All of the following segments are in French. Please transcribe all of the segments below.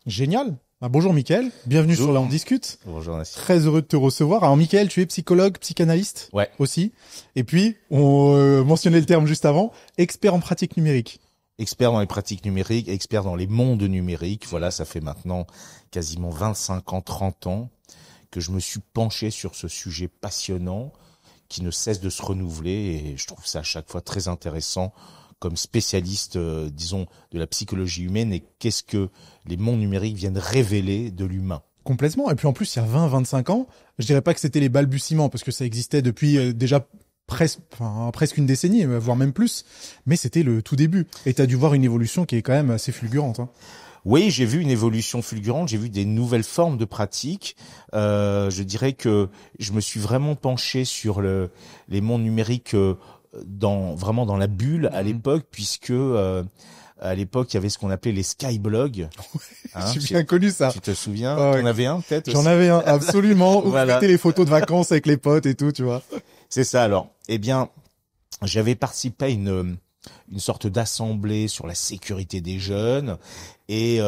Génial. Ah, bonjour Mickaël, bienvenue sur Bonjour. Là on discute. Bonjour Nassim. Très heureux de te recevoir. Alors Mickaël, tu es psychologue, psychanalyste Ouais, aussi. Et puis, on mentionnait le terme juste avant, expert en pratique numérique. expert dans les pratiques numériques, expert dans les mondes numériques. Voilà, ça fait maintenant quasiment 25 ans, 30 ans que je me suis penché sur ce sujet passionnant qui ne cesse de se renouveler et je trouve ça à chaque fois très intéressant comme spécialiste, disons, de la psychologie humaine et qu'est-ce que les mondes numériques viennent révéler de l'humain. Complètement. Et puis en plus, il y a 20-25 ans, je dirais pas que c'était les balbutiements parce que ça existait depuis déjà presque une décennie, voire même plus. Mais c'était le tout début. Et tu as dû voir une évolution qui est quand même assez fulgurante, hein. Oui, j'ai vu une évolution fulgurante, j'ai vu des nouvelles formes de pratiques. Je dirais que je me suis vraiment penché sur les mondes numériques vraiment dans la bulle à Mhm. l'époque, puisque à l'époque il y avait ce qu'on appelait les skyblogs. Hein, J'ai bien connu ça. tu te souviens? Ah ouais. T'en avais un peut-être J'en aussi. avais un, absolument, où Voilà, mettez les photos de vacances avec les potes et tout, tu vois. c'est ça. Alors, eh bien, j'avais participé à une sorte d'assemblée sur la sécurité des jeunes et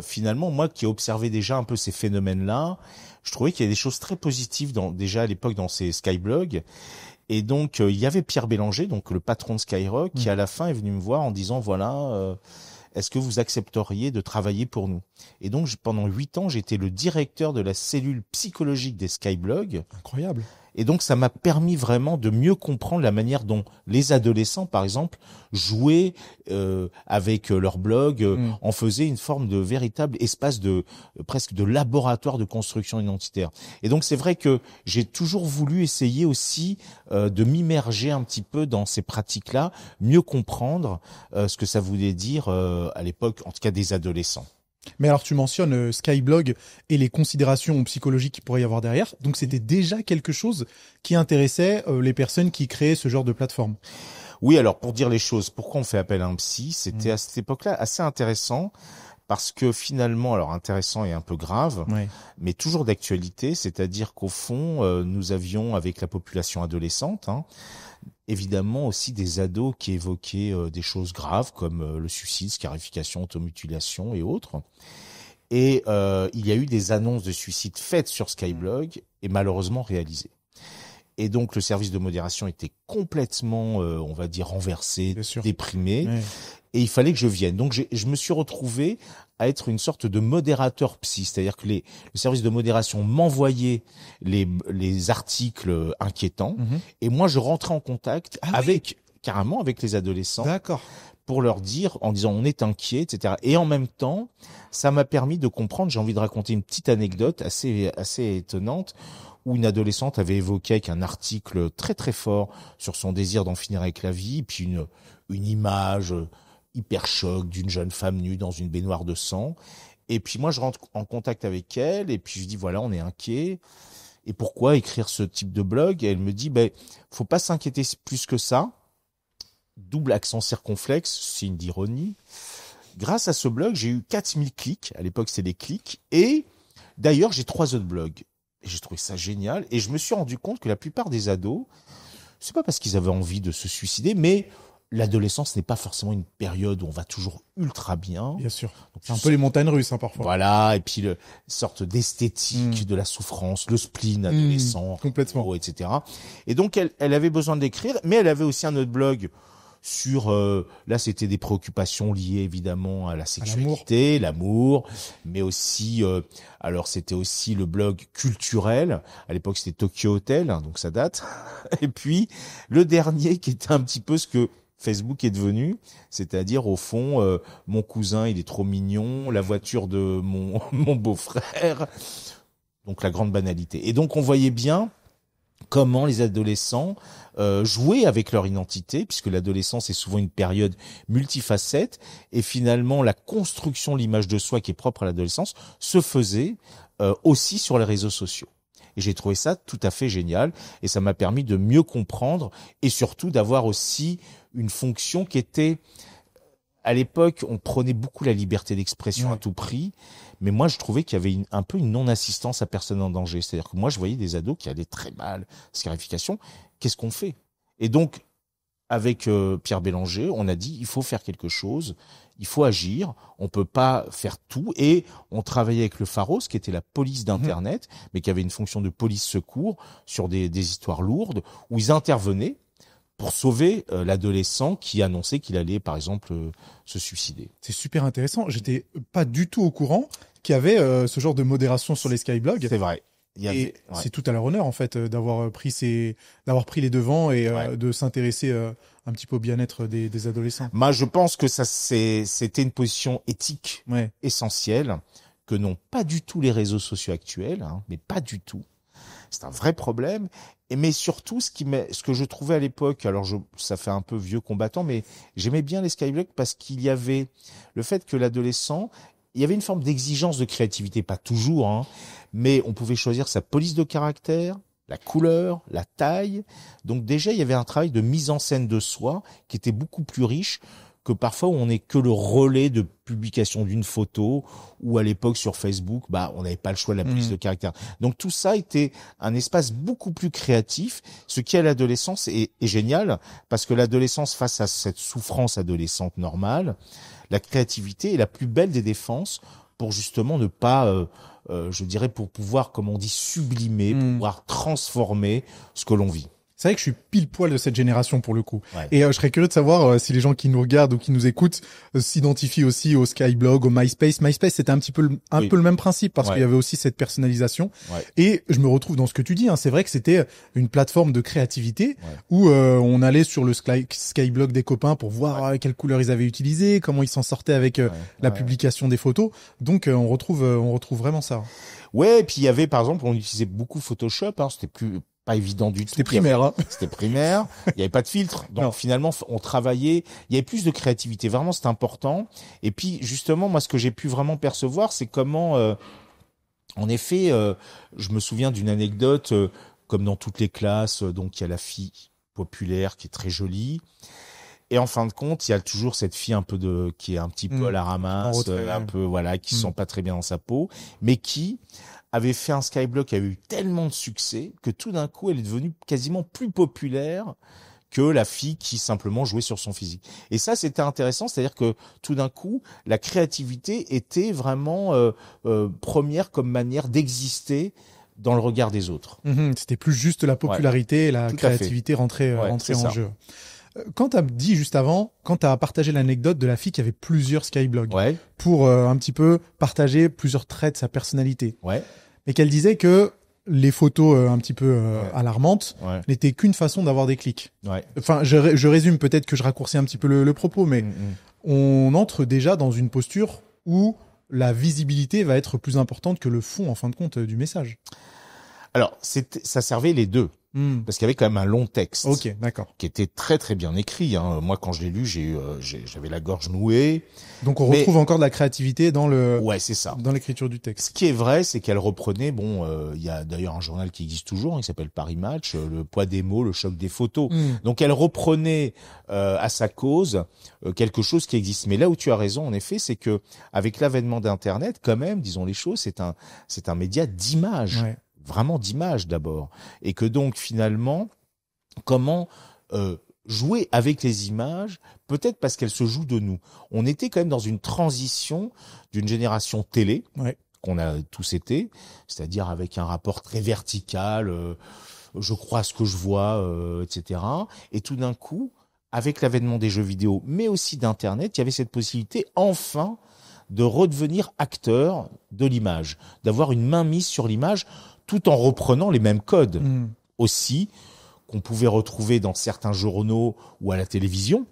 finalement moi qui ai observé déjà un peu ces phénomènes-là, je trouvais qu'il y a des choses très positives déjà à l'époque dans ces skyblogs et donc il y avait Pierre Bélanger, donc le patron de Skyrock, qui à la fin est venu me voir en disant voilà est-ce que vous accepteriez de travailler pour nous? Et donc pendant 8 ans j'étais le directeur de la cellule psychologique des skyblogs. Incroyable. Et donc, ça m'a permis vraiment de mieux comprendre la manière dont les adolescents, par exemple, jouaient avec leur blog, Mm. en faisaient une forme de véritable espace de presque de laboratoire de construction identitaire. Et donc, c'est vrai que j'ai toujours voulu essayer aussi de m'immerger un petit peu dans ces pratiques-là, mieux comprendre ce que ça voulait dire à l'époque, en tout cas des adolescents. Mais alors tu mentionnes Skyblog et les considérations psychologiques qu'il pourrait y avoir derrière. Donc c'était déjà quelque chose qui intéressait les personnes qui créaient ce genre de plateforme. Oui, alors pour dire les choses, pourquoi on fait appel à un psy? C'était à cette époque-là assez intéressant parce que finalement, alors intéressant et un peu grave, Ouais. mais toujours d'actualité, c'est-à-dire qu'au fond, nous avions avec la population adolescente, hein, évidemment aussi des ados qui évoquaient des choses graves comme le suicide, scarification, automutilation et autres. Et il y a eu des annonces de suicide faites sur Skyblog et malheureusement réalisées. Et donc le service de modération était complètement, on va dire, renversé, Bien sûr. déprimé, Ouais. et il fallait que je vienne. Donc je me suis retrouvé à être une sorte de modérateur psy, c'est-à-dire que le service de modération m'envoyait les articles inquiétants, Mhm. et moi je rentrais en contact Ah oui. carrément avec les adolescents D'accord. pour leur dire, en disant on est inquiet, etc. Et en même temps, ça m'a permis de comprendre, j'ai envie de raconter une petite anecdote assez étonnante, où une adolescente avait évoqué avec un article très très fort sur son désir d'en finir avec la vie, puis une image hyper choc d'une jeune femme nue dans une baignoire de sang. Et puis moi je rentre en contact avec elle, et puis je dis voilà, on est inquiet. Et pourquoi écrire ce type de blog? Et elle me dit ben faut pas s'inquiéter plus que ça. Double accent circonflexe, signe d'ironie. Grâce à ce blog, j'ai eu 4000 clics. À l'époque, c'est les clics. Et d'ailleurs, j'ai 3 autres blogs. Et j'ai trouvé ça génial. Et je me suis rendu compte que la plupart des ados, c'est pas parce qu'ils avaient envie de se suicider, mais l'adolescence n'est pas forcément une période où on va toujours ultra bien. Bien sûr. Donc, C'est un peu les montagnes russes, hein, parfois. voilà. Et puis, sorte d'esthétique de la souffrance, le spleen adolescent, Complètement. etc. Et donc, elle avait besoin d'écrire, mais elle avait aussi un autre blog sur là c'était des préoccupations liées évidemment à la sexualité, l'amour, mais aussi alors c'était aussi le blog culturel. À l'époque c'était Tokyo Hotel, hein, donc ça date. Et puis le dernier qui était un petit peu ce que Facebook est devenu, c'est-à-dire au fond mon cousin il est trop mignon, la voiture de mon mon beau-frère, donc la grande banalité. Et donc on voyait bien comment les adolescents jouaient avec leur identité, puisque l'adolescence est souvent une période multifacette, et finalement la construction de l'image de soi qui est propre à l'adolescence se faisait aussi sur les réseaux sociaux. Et j'ai trouvé ça tout à fait génial, et ça m'a permis de mieux comprendre, et surtout d'avoir aussi une fonction qui était... À l'époque, on prenait beaucoup la liberté d'expression à tout prix, mais moi, je trouvais qu'il y avait un peu une non-assistance à personne en danger. C'est-à-dire que moi, je voyais des ados qui allaient très mal, scarification. Qu'est-ce qu'on fait? Et donc, avec Pierre Bélanger, on a dit il faut faire quelque chose, il faut agir, on peut pas faire tout, et on travaillait avec le Pharos, qui était la police d'Internet, mais qui avait une fonction de police secours sur des histoires lourdes, où ils intervenaient pour sauver l'adolescent qui annonçait qu'il allait, par exemple, se suicider. C'est super intéressant. J'étais pas du tout au courant qu'il y avait ce genre de modération sur les skyblogs. C'est vrai. C'est tout à leur honneur en fait d'avoir pris les devants et de s'intéresser un petit peu au bien-être des adolescents. Moi, je pense que c'était une position éthique essentielle que n'ont pas du tout les réseaux sociaux actuels, mais pas du tout. C'est un vrai problème. Mais surtout, ce que je trouvais à l'époque, alors ça fait un peu vieux combattant, mais j'aimais bien les skyblogs parce qu'il y avait le fait que l'adolescent, il y avait une forme d'exigence de créativité, pas toujours, mais on pouvait choisir sa police de caractère, la couleur, la taille. Donc déjà, il y avait un travail de mise en scène de soi qui était beaucoup plus riche que parfois où on n'est que le relais de publication d'une photo, ou à l'époque sur Facebook, on n'avait pas le choix de la police de caractère. Donc tout ça était un espace beaucoup plus créatif, ce qui à l'adolescence est génial, parce que l'adolescence, face à cette souffrance adolescente normale, la créativité est la plus belle des défenses pour justement ne pas, je dirais, pour pouvoir, comme on dit, sublimer, pouvoir transformer ce que l'on vit. C'est vrai que je suis pile poil de cette génération pour le coup. Ouais. Et je serais curieux de savoir si les gens qui nous regardent ou qui nous écoutent s'identifient aussi au Skyblog, au MySpace. MySpace, c'était un petit peu peu le même principe parce qu'il y avait aussi cette personnalisation. Ouais. Et je me retrouve dans ce que tu dis. C'est vrai que c'était une plateforme de créativité où on allait sur le Skyblog des copains pour voir quelle couleur ils avaient utilisé, comment ils s'en sortaient avec la publication des photos. Donc on retrouve vraiment ça. Ouais, et puis il y avait par exemple, on utilisait beaucoup Photoshop. C'était plus pas évident du tout. C'était primaire. C'était primaire. Il n'y avait pas de filtre. Donc finalement, on travaillait. Il y avait plus de créativité. Vraiment, c'est important. Et puis justement, moi, ce que j'ai pu vraiment percevoir, c'est comment, en effet, je me souviens d'une anecdote, comme dans toutes les classes. Donc il y a la fille populaire qui est très jolie. Et en fin de compte, il y a toujours cette fille qui est un petit peu à la ramasse, un peu qui se sent pas très bien dans sa peau, mais qui avait fait un Skyblog qui avait eu tellement de succès que tout d'un coup, elle est devenue quasiment plus populaire que la fille qui simplement jouait sur son physique. Et ça, c'était intéressant, c'est-à-dire que tout d'un coup, la créativité était vraiment première comme manière d'exister dans le regard des autres. C'était plus juste la popularité et la créativité rentrer en jeu. Quand t'as dit juste avant, quand t'as partagé l'anecdote de la fille qui avait plusieurs skyblogs pour un petit peu partager plusieurs traits de sa personnalité, mais qu'elle disait que les photos un petit peu alarmantes n'étaient qu'une façon d'avoir des clics. Enfin, je résume, peut-être que je raccourcis un petit peu le propos, mais on entre déjà dans une posture où la visibilité va être plus importante que le fond, en fin de compte, du message. Alors, ça servait les deux. Parce qu'il y avait quand même un long texte. Ok, d'accord. Qui était très très bien écrit. Moi, quand je l'ai lu, j'avais la gorge nouée. Donc on retrouve encore de la créativité dans c'est ça. Dans l'écriture du texte. Ce qui est vrai, c'est qu'elle reprenait. Il y a d'ailleurs un journal qui existe toujours, qui s'appelle Paris Match, le poids des mots, le choc des photos. Donc elle reprenait à sa cause quelque chose qui existe. Mais là où tu as raison, en effet, c'est que avec l'avènement d'Internet, quand même, disons les choses, c'est un média d'image. Vraiment d'image d'abord, et que donc finalement, comment jouer avec les images, peut-être parce qu'elles se jouent de nous. On était quand même dans une transition d'une génération télé, qu'on a tous été, c'est-à-dire avec un rapport très vertical, je crois ce que je vois, etc. Et tout d'un coup, avec l'avènement des jeux vidéo, mais aussi d'Internet, il y avait cette possibilité, enfin, de redevenir acteur de l'image, d'avoir une main mise sur l'image, tout en reprenant les mêmes codes aussi qu'on pouvait retrouver dans certains journaux ou à la télévision,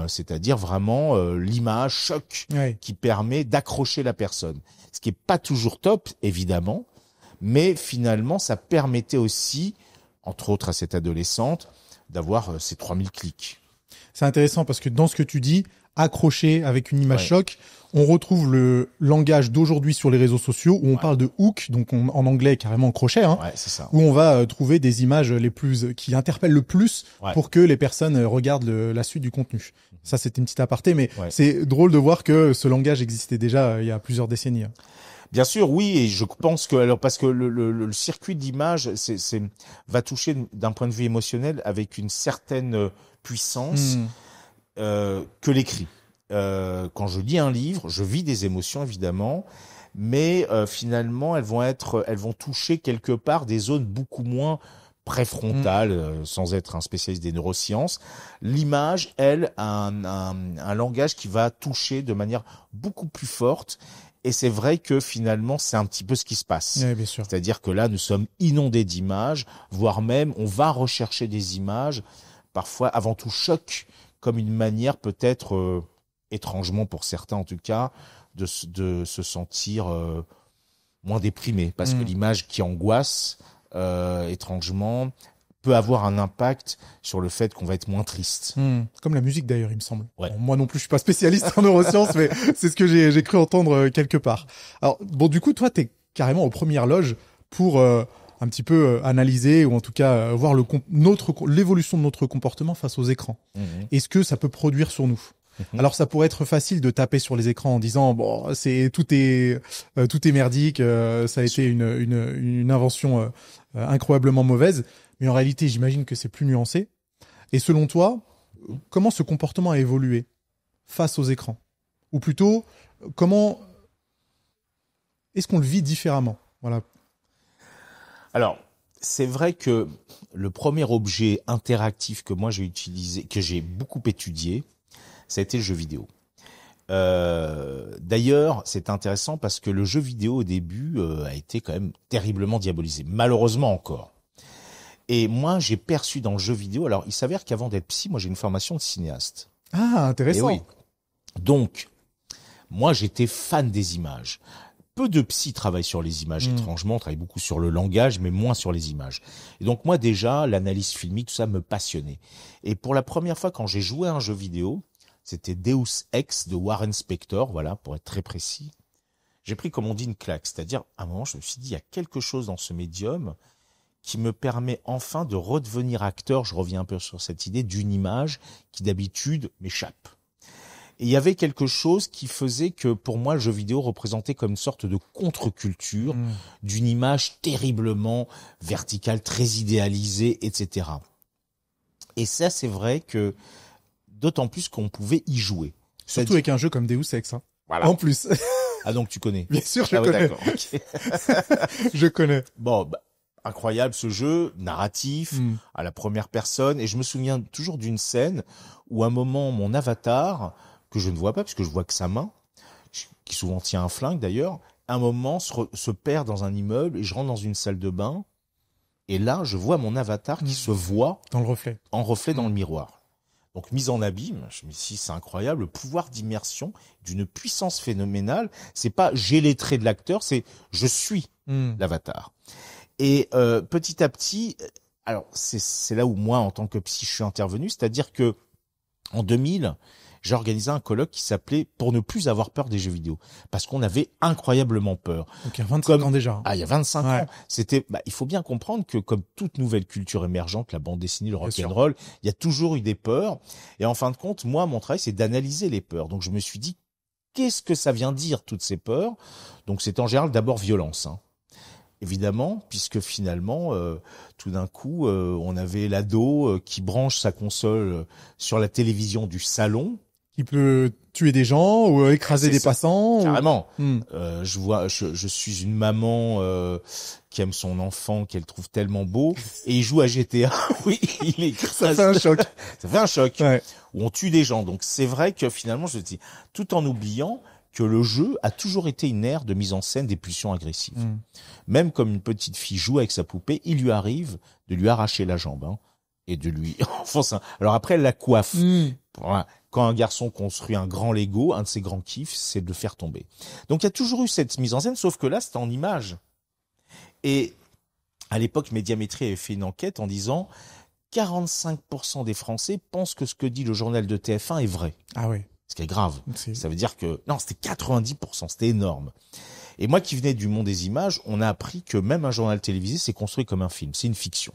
c'est-à-dire vraiment l'image choc qui permet d'accrocher la personne. Ce qui est pas toujours top, évidemment, mais finalement, ça permettait aussi, entre autres à cette adolescente, d'avoir ces 3000 clics. C'est intéressant parce que dans ce que tu dis, accroché avec une image choc, on retrouve le langage d'aujourd'hui sur les réseaux sociaux où on parle de hook, donc en anglais carrément crochet, c'est ça. Où on va trouver des images qui interpellent le plus pour que les personnes regardent la suite du contenu. Ça, c'était une petite aparté, mais c'est drôle de voir que ce langage existait déjà il y a plusieurs décennies. Bien sûr, oui, et je pense que parce que le circuit d'image va toucher d'un point de vue émotionnel avec une certaine puissance que l'écrit. Quand je lis un livre, je vis des émotions évidemment, mais finalement elles vont toucher quelque part des zones beaucoup moins préfrontales, sans être un spécialiste des neurosciences. L'image, elle, a un langage qui va toucher de manière beaucoup plus forte. Et c'est vrai que finalement, c'est un petit peu ce qui se passe. Oui, bien sûr. C'est-à-dire que là, nous sommes inondés d'images, voire même, on va rechercher des images, parfois avant tout choc, comme une manière peut-être, étrangement pour certains en tout cas, de se sentir moins déprimé. Parce que l'image qui angoisse, étrangement, peut avoir un impact sur le fait qu'on va être moins triste. Comme la musique d'ailleurs, il me semble. Ouais. Bon, moi non plus, je suis pas spécialiste en neurosciences, mais c'est ce que j'ai cru entendre quelque part. Alors bon, du coup, toi, t'es carrément aux premières loges pour un petit peu analyser ou en tout cas voir l'évolution de notre comportement face aux écrans. Et ce que ça peut produire sur nous. Alors ça pourrait être facile de taper sur les écrans en disant bon tout est merdique, ça a été une invention incroyablement mauvaise, mais en réalité j'imagine que c'est plus nuancé. Et selon toi, comment ce comportement a évolué face aux écrans, ou plutôt comment est-ce qu'on le vit différemment? Voilà. Alors c'est vrai que le premier objet interactif que moi j'ai utilisé, que j'ai beaucoup étudié, ça a été le jeu vidéo. D'ailleurs, c'est intéressant parce que le jeu vidéo au début a été quand même terriblement diabolisé, malheureusement encore. Et moi, j'ai perçu dans le jeu vidéo, alors il s'avère qu'avant d'être psy, moi j'ai une formation de cinéaste. Ah, intéressant. Et oui. Donc, moi j'étais fan des images. Peu de psy travaillent sur les images, étrangement, on travaille beaucoup sur le langage, mais moins sur les images. Et donc moi déjà, l'analyse filmique, tout ça me passionnait. Et pour la première fois, quand j'ai joué à un jeu vidéo, c'était Deus Ex de Warren Spector, voilà, pour être très précis. J'ai pris, comme on dit, une claque. C'est-à-dire, à un moment, je me suis dit, il y a quelque chose dans ce médium qui me permet enfin de redevenir acteur, je reviens un peu sur cette idée, d'une image qui d'habitude m'échappe. Et il y avait quelque chose qui faisait que, pour moi, le jeu vidéo représentait comme une sorte de contre-culture d'une image terriblement verticale, très idéalisée, etc. Et ça, c'est vrai que d'autant plus qu'on pouvait y jouer. Surtout avec un jeu comme Deus Ex. Hein. Voilà. En plus. Ah donc tu connais. Bien sûr, je ouais, connais. D'accord, okay. Je connais. Bon, incroyable ce jeu, narratif, à la première personne. Et je me souviens toujours d'une scène où à un moment, mon avatar, que je ne vois pas parce que je vois que sa main, qui souvent tient un flingue d'ailleurs, à un moment se perd dans un immeuble et je rentre dans une salle de bain. Et là, je vois mon avatar qui se voit dans le reflet. En reflet dans le miroir. Donc, mise en abîme, je me suis dit, c'est incroyable, le pouvoir d'immersion, d'une puissance phénoménale. C'est pas j'ai les traits de l'acteur, c'est je suis l'avatar. Et petit à petit, alors c'est là où moi, en tant que psy, je suis intervenu, c'est-à-dire que en 2000, j'ai organisé un colloque qui s'appelait « Pour ne plus avoir peur des jeux vidéo ». Parce qu'on avait incroyablement peur. Donc il y a 25 ans déjà. Ah, il y a 25 ans. C'était, il faut bien comprendre que comme toute nouvelle culture émergente, la bande dessinée, le rock'n'roll, il y a toujours eu des peurs. Et en fin de compte, moi, mon travail, c'est d'analyser les peurs. Donc je me suis dit, qu'est-ce que ça vient dire, toutes ces peurs? Donc c'est en général d'abord violence, hein. Évidemment, puisque finalement, tout d'un coup, on avait l'ado qui branche sa console sur la télévision du salon. Qui peut tuer des gens ou écraser des passants. Carrément. Je suis une maman qui aime son enfant, qu'elle trouve tellement beau, et il joue à GTA. Oui, il écrase. Ça fait un choc. Ça fait un choc. Ouais. Où on tue des gens. Donc c'est vrai que finalement, je dis, tout en oubliant que le jeu a toujours été une ère de mise en scène des pulsions agressives. Même comme une petite fille joue avec sa poupée, il lui arrive de lui arracher la jambe, hein, et de lui enfoncer. Alors après, elle la coiffe. Voilà. Quand un garçon construit un grand Lego, un de ses grands kiffs, c'est de le faire tomber. Donc il y a toujours eu cette mise en scène, sauf que là, c'était en image. Et à l'époque, Médiamétrie avait fait une enquête en disant 45% des Français pensent que ce que dit le journal de TF1 est vrai. Ah oui. Ce qui est grave. Ça veut dire que... Non, c'était 90%, c'était énorme. Et moi qui venais du monde des images, on a appris que même un journal télévisé, c'est construit comme un film, c'est une fiction.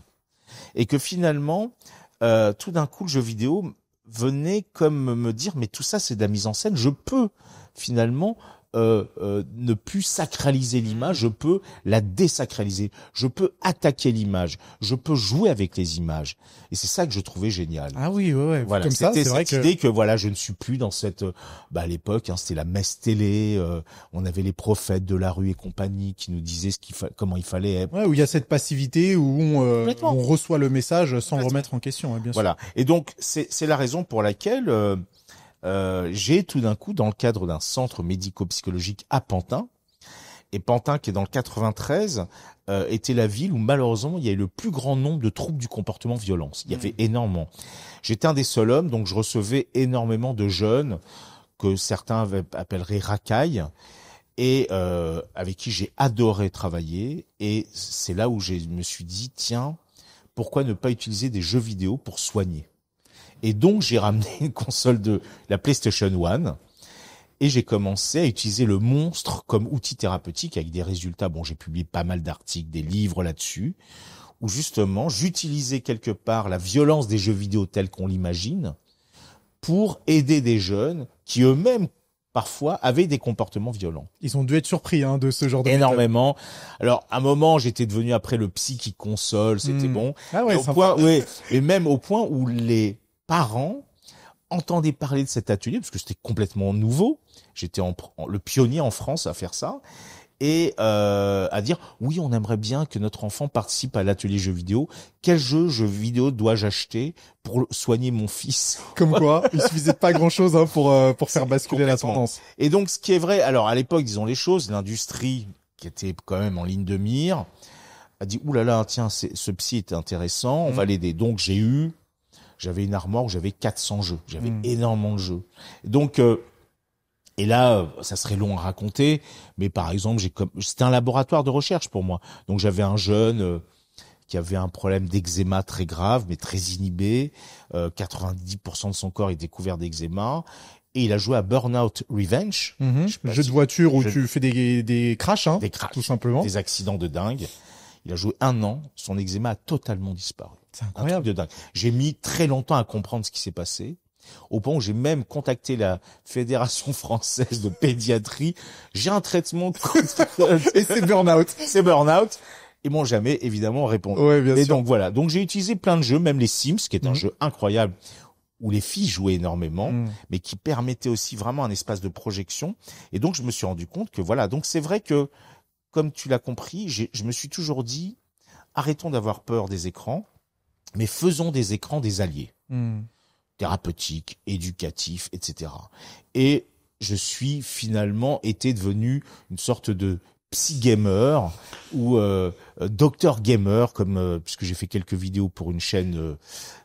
Et que finalement, tout d'un coup, le jeu vidéo venait comme me dire, mais tout ça, c'est de la mise en scène, je peux finalement ne plus sacraliser l'image, je peux la désacraliser, je peux attaquer l'image, je peux jouer avec les images. Et c'est ça que je trouvais génial. Ah oui, ouais. Voilà, comme ça, c'est vrai cette idée que voilà, je ne suis plus dans cette, à l'époque, c'était la messe télé, on avait les prophètes de la rue et compagnie qui nous disaient comment il fallait être. Ouais, où il y a cette passivité où on reçoit le message sans le remettre en question, bien sûr. Voilà. Et donc c'est la raison pour laquelle j'ai tout d'un coup, dans le cadre d'un centre médico-psychologique à Pantin, et Pantin qui est dans le 93, était la ville où malheureusement il y a eu le plus grand nombre de troubles du comportement violence. Il y avait énormément. J'étais un des seuls hommes, donc je recevais énormément de jeunes que certains appelleraient racailles, et avec qui j'ai adoré travailler. Et c'est là où je me suis dit, tiens, pourquoi ne pas utiliser des jeux vidéo pour soigner? Et donc, j'ai ramené une console de la PlayStation 1 et j'ai commencé à utiliser le monstre comme outil thérapeutique avec des résultats. Bon, j'ai publié pas mal d'articles, des livres là-dessus, où justement, j'utilisais quelque part la violence des jeux vidéo tels qu'on l'imagine pour aider des jeunes qui eux-mêmes parfois avaient des comportements violents. Ils ont dû être surpris de ce genre de énormément. Alors, à un moment, j'étais devenu après le psy qui console, c'était bon. Ah ouais, et même au point où les parents entendaient parler de cet atelier, parce que c'était complètement nouveau. J'étais le pionnier en France à faire ça. Et à dire, oui, on aimerait bien que notre enfant participe à l'atelier jeux vidéo. Quel jeu vidéo dois-je acheter pour soigner mon fils? Comme quoi, il suffisait de pas grand-chose pour faire basculer la tendance. Et donc, ce qui est vrai, alors à l'époque, disons les choses, l'industrie, qui était quand même en ligne de mire, a dit, oulala, tiens, ce psy est intéressant, on va l'aider. Donc, j'avais une armoire où j'avais 400 jeux. J'avais énormément de jeux. Donc, et là, ça serait long à raconter, mais par exemple, c'était un laboratoire de recherche pour moi. Donc, j'avais un jeune qui avait un problème d'eczéma très grave, mais très inhibé. 90% de son corps était couvert d'eczéma. Et il a joué à Burnout Revenge. Jeu de voiture où tu fais des crashs, des crashs, tout simplement. Des accidents de dingue. Il a joué 1 an, son eczéma a totalement disparu. C'est incroyable. Un truc de dingue. J'ai mis très longtemps à comprendre ce qui s'est passé, au point où j'ai même contacté la Fédération française de pédiatrie. J'ai un traitement et c'est burn-out. C'est burn-out. Ils m'ont jamais, évidemment, répondu. Ouais, bien sûr. Donc voilà. Donc j'ai utilisé plein de jeux, même les Sims, qui est un jeu incroyable, où les filles jouaient énormément, mais qui permettait aussi vraiment un espace de projection. Et donc je me suis rendu compte que voilà. Donc c'est vrai que, comme tu l'as compris, je me suis toujours dit, arrêtons d'avoir peur des écrans, mais faisons des écrans des alliés. Thérapeutiques, éducatifs, etc. Et je suis finalement devenu une sorte de psy-gamer ou docteur gamer, comme puisque j'ai fait quelques vidéos pour une chaîne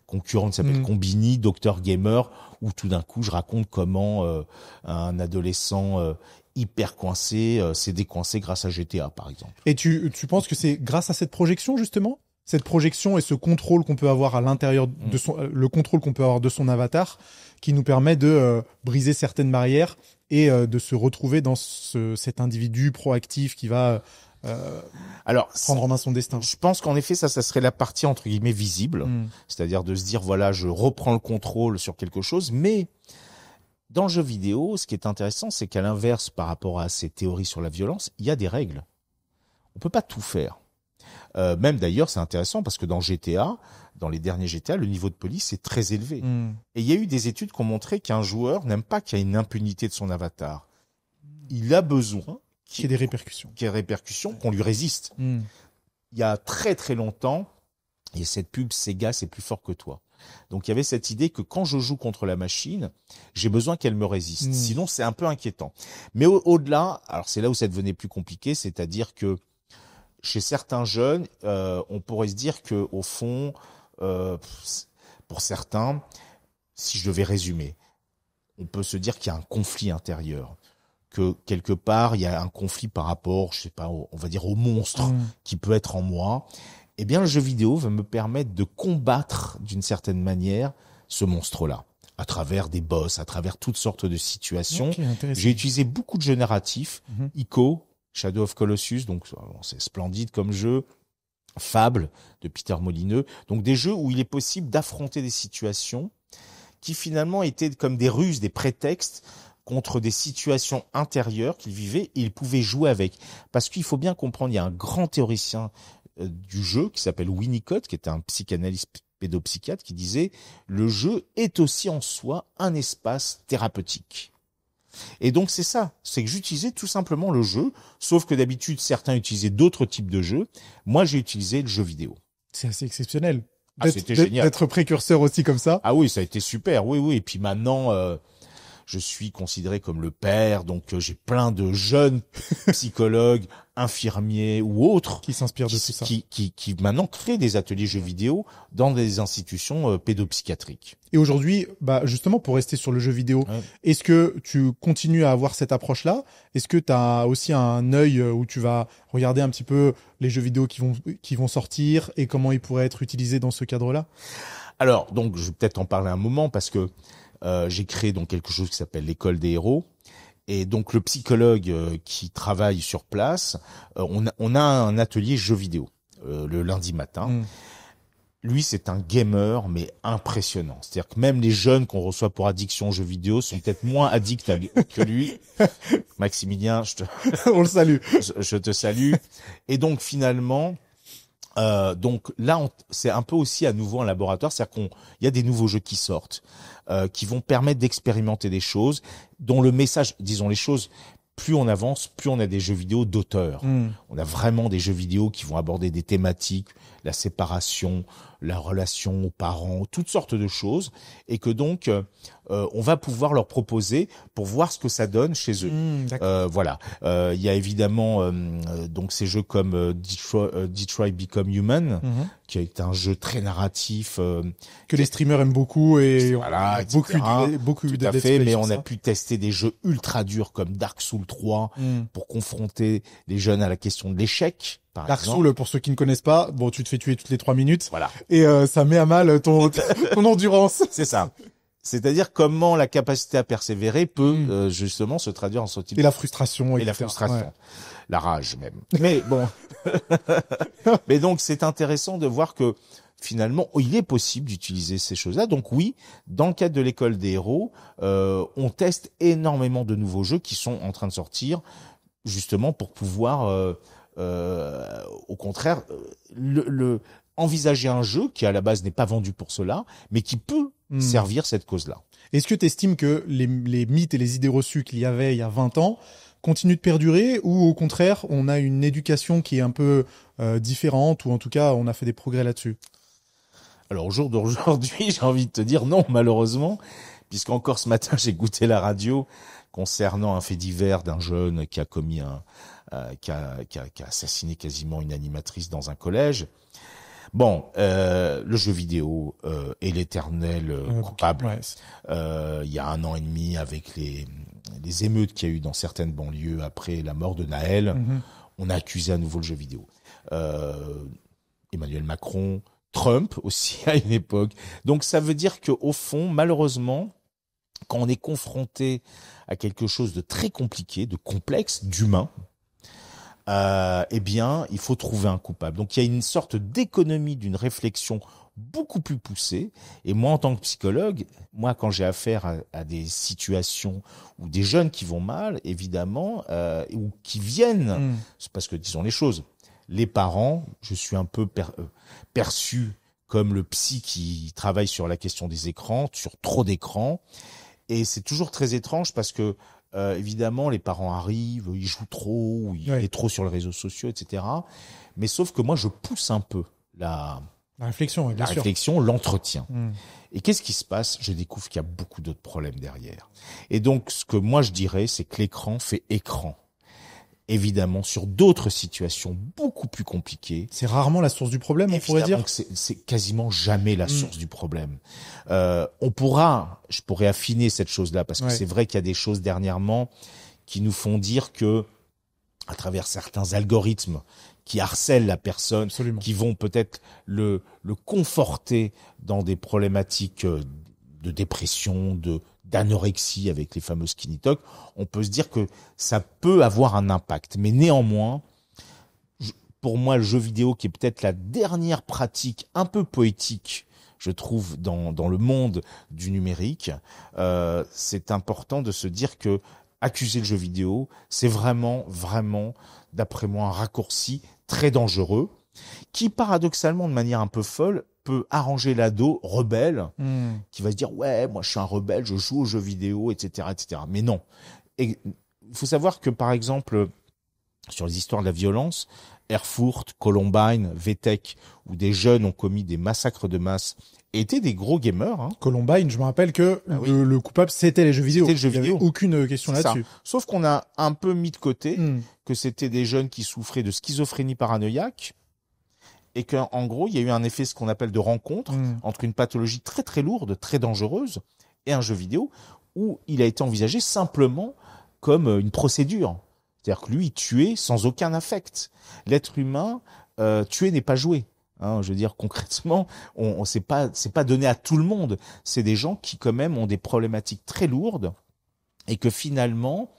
concurrente qui s'appelle Combini, docteur gamer, où tout d'un coup je raconte comment un adolescent hyper coincé s'est décoincé grâce à GTA, par exemple. Et tu penses que c'est grâce à cette projection, justement? Cette projection et ce contrôle qu'on peut avoir à l'intérieur de le contrôle qu'on peut avoir de son avatar, qui nous permet de briser certaines barrières et de se retrouver dans cet individu proactif qui va prendre en main son destin. Je pense qu'en effet, ça serait la partie entre guillemets visible, c'est-à-dire de se dire voilà, je reprends le contrôle sur quelque chose, mais dans le jeu vidéo, ce qui est intéressant, c'est qu'à l'inverse, par rapport à ces théories sur la violence, il y a des règles. On peut pas tout faire. Même d'ailleurs, c'est intéressant parce que dans GTA, dans les derniers GTA, le niveau de police est très élevé. Et il y a eu des études qui ont montré qu'un joueur n'aime pas qu'il y ait une impunité de son avatar. Il a besoin qu'il y ait des répercussions. Qu'il y ait des répercussions, qu'on lui résiste. Il y a très très longtemps, il y a cette pub Sega, c'est plus fort que toi. Donc il y avait cette idée que quand je joue contre la machine, j'ai besoin qu'elle me résiste. Sinon, c'est un peu inquiétant. Mais au-delà, alors c'est là où ça devenait plus compliqué, c'est-à-dire que chez certains jeunes, on pourrait se dire que au fond, pour certains, si je devais résumer, on peut se dire qu'il y a un conflit intérieur, que quelque part il y a un conflit par rapport, je sais pas, on va dire au monstre qui peut être en moi. Eh bien, le jeu vidéo va me permettre de combattre d'une certaine manière ce monstre-là, à travers des boss, à travers toutes sortes de situations. Okay, j'ai utilisé beaucoup de jeux narratifs, ICO, Shadow of Colossus, donc c'est splendide comme jeu, Fable de Peter Molineux, donc des jeux où il est possible d'affronter des situations qui finalement étaient comme des ruses, des prétextes contre des situations intérieures qu'il vivait et il pouvait jouer avec. Parce qu'il faut bien comprendre, il y a un grand théoricien du jeu qui s'appelle Winnicott, qui était un psychanalyste pédopsychiatre, qui disait « Le jeu est aussi en soi un espace thérapeutique ». Et donc c'est ça, c'est que j'utilisais tout simplement le jeu, sauf que d'habitude certains utilisaient d'autres types de jeux. Moi j'ai utilisé le jeu vidéo. C'est assez exceptionnel. C'était génial. D'être précurseur aussi comme ça. Ah oui, ça a été super, oui. Et puis maintenant, je suis considéré comme le père, donc j'ai plein de jeunes psychologues, infirmiers ou autres qui s'inspirent de tout ça, qui maintenant créent des ateliers jeux vidéo dans des institutions pédopsychiatriques. Et aujourd'hui, justement pour rester sur le jeu vidéo, est-ce que tu continues à avoir cette approche-là? Est-ce que tu as aussi un œil où tu vas regarder un petit peu les jeux vidéo qui vont sortir et comment ils pourraient être utilisés dans ce cadre-là? Alors, donc je vais peut-être en parler un moment parce que j'ai créé donc quelque chose qui s'appelle l'école des héros. Et donc le psychologue qui travaille sur place, on a un atelier jeux vidéo le lundi matin. Lui, c'est un gamer, mais impressionnant. C'est-à-dire que même les jeunes qu'on reçoit pour addiction aux jeux vidéo sont peut-être moins addicts que lui. Maximilien, on le salue. Je te salue. Et donc finalement, donc là, c'est un peu aussi à nouveau un laboratoire, c'est-à-dire qu'il y a des nouveaux jeux qui sortent, qui vont permettre d'expérimenter des choses, dont le message, disons les choses, plus on avance, plus on a des jeux vidéo d'auteur. On a vraiment des jeux vidéo qui vont aborder des thématiques, la séparation, la relation aux parents, toutes sortes de choses, et que donc on va pouvoir leur proposer pour voir ce que ça donne chez eux. Voilà. Il y a évidemment donc ces jeux comme Detroit Become Human, qui est un jeu très narratif que les streamers aiment beaucoup et voilà, beaucoup tout à fait. Mais on a pu tester des jeux ultra durs comme Dark Souls 3 pour confronter les jeunes à la question de l'échec. Dark Souls, pour ceux qui ne connaissent pas, bon, tu te fais tuer toutes les 3 minutes. Voilà. Et ça met à mal ton endurance. C'est ça. C'est-à-dire comment la capacité à persévérer peut justement se traduire en ce type. Et la frustration. Et la frustration. La rage même. Mais bon. Mais donc c'est intéressant de voir que finalement il est possible d'utiliser ces choses-là. Donc oui, dans le cadre de l'école des héros, on teste énormément de nouveaux jeux qui sont en train de sortir justement pour pouvoir au contraire envisager un jeu qui à la base n'est pas vendu pour cela, mais qui peut servir cette cause-là. Est-ce que tu estimes que les mythes et les idées reçues qu'il y avait il y a 20 ans continuent de perdurer, ou au contraire on a une éducation qui est un peu différente, ou en tout cas on a fait des progrès là-dessus? Alors au jour d'aujourd'hui, j'ai envie de te dire non, malheureusement, puisqu'encore ce matin j'ai goûté la radio concernant un fait divers d'un jeune qui a commis qui a assassiné quasiment une animatrice dans un collège. Bon, le jeu vidéo est l'éternel coupable. Il y a 1 an et demi, avec les émeutes qu'il y a eu dans certaines banlieues après la mort de Naël, on a accusé à nouveau le jeu vidéo. Emmanuel Macron, Trump aussi à une époque. Donc ça veut dire qu'au fond, malheureusement, quand on est confronté à quelque chose de très compliqué, de complexe, d'humain, eh bien, il faut trouver un coupable. Donc, il y a une sorte d'économie d'une réflexion beaucoup plus poussée. Et moi, en tant que psychologue, quand j'ai affaire à des situations où des jeunes qui vont mal, évidemment, ou qui viennent, c'est parce que, disons les choses, les parents, je suis un peu perçu comme le psy qui travaille sur la question des écrans, sur trop d'écrans. Et c'est toujours très étrange parce que évidemment, les parents arrivent, ils jouent trop, ou il est trop sur les réseaux sociaux, etc. Mais sauf que moi, je pousse un peu la réflexion, bien sûr. Réflexion, l'entretien. Et qu'est-ce qui se passe? Je découvre qu'il y a beaucoup d'autres problèmes derrière. Et donc, ce que moi je dirais, c'est que l'écran fait écran. Évidemment, sur d'autres situations beaucoup plus compliquées. C'est rarement la source du problème, on pourrait dire. C'est quasiment jamais la source du problème. Je pourrais affiner cette chose-là, parce que c'est vrai qu'il y a des choses dernièrement qui nous font dire que, à travers certains algorithmes qui harcèlent la personne, qui vont peut-être le conforter dans des problématiques de dépression, d'anorexie avec les fameux skinny talk, on peut se dire que ça peut avoir un impact. Mais néanmoins, pour moi, le jeu vidéo, qui est peut-être la dernière pratique un peu poétique, je trouve, dans le monde du numérique, c'est important de se dire que accuser le jeu vidéo, c'est vraiment, d'après moi, un raccourci très dangereux, qui paradoxalement, de manière un peu folle, peut arranger l'ado rebelle, qui va se dire ouais, moi je suis un rebelle, je joue aux jeux vidéo, etc., etc. Mais non. Et il faut savoir que par exemple, sur les histoires de la violence, Erfurt, Columbine, VTech, où des jeunes ont commis des massacres de masse, étaient des gros gamers. Hein. Columbine, je me rappelle que le coupable c'était les jeux vidéo. C'était le jeu vidéo. Il y avait aucune question là-dessus. Sauf qu'on a un peu mis de côté que c'était des jeunes qui souffraient de schizophrénie paranoïaque. Et qu'en gros, il y a eu un effet, ce qu'on appelle de rencontre, entre une pathologie très très lourde, très dangereuse, et un jeu vidéo, où il a été envisagé simplement comme une procédure. C'est-à-dire que lui, il tuait sans aucun affect. L'être humain, tuer n'est pas jouer. Hein, je veux dire, concrètement, c'est pas donné à tout le monde. C'est des gens qui, quand même, ont des problématiques très lourdes, et que finalement...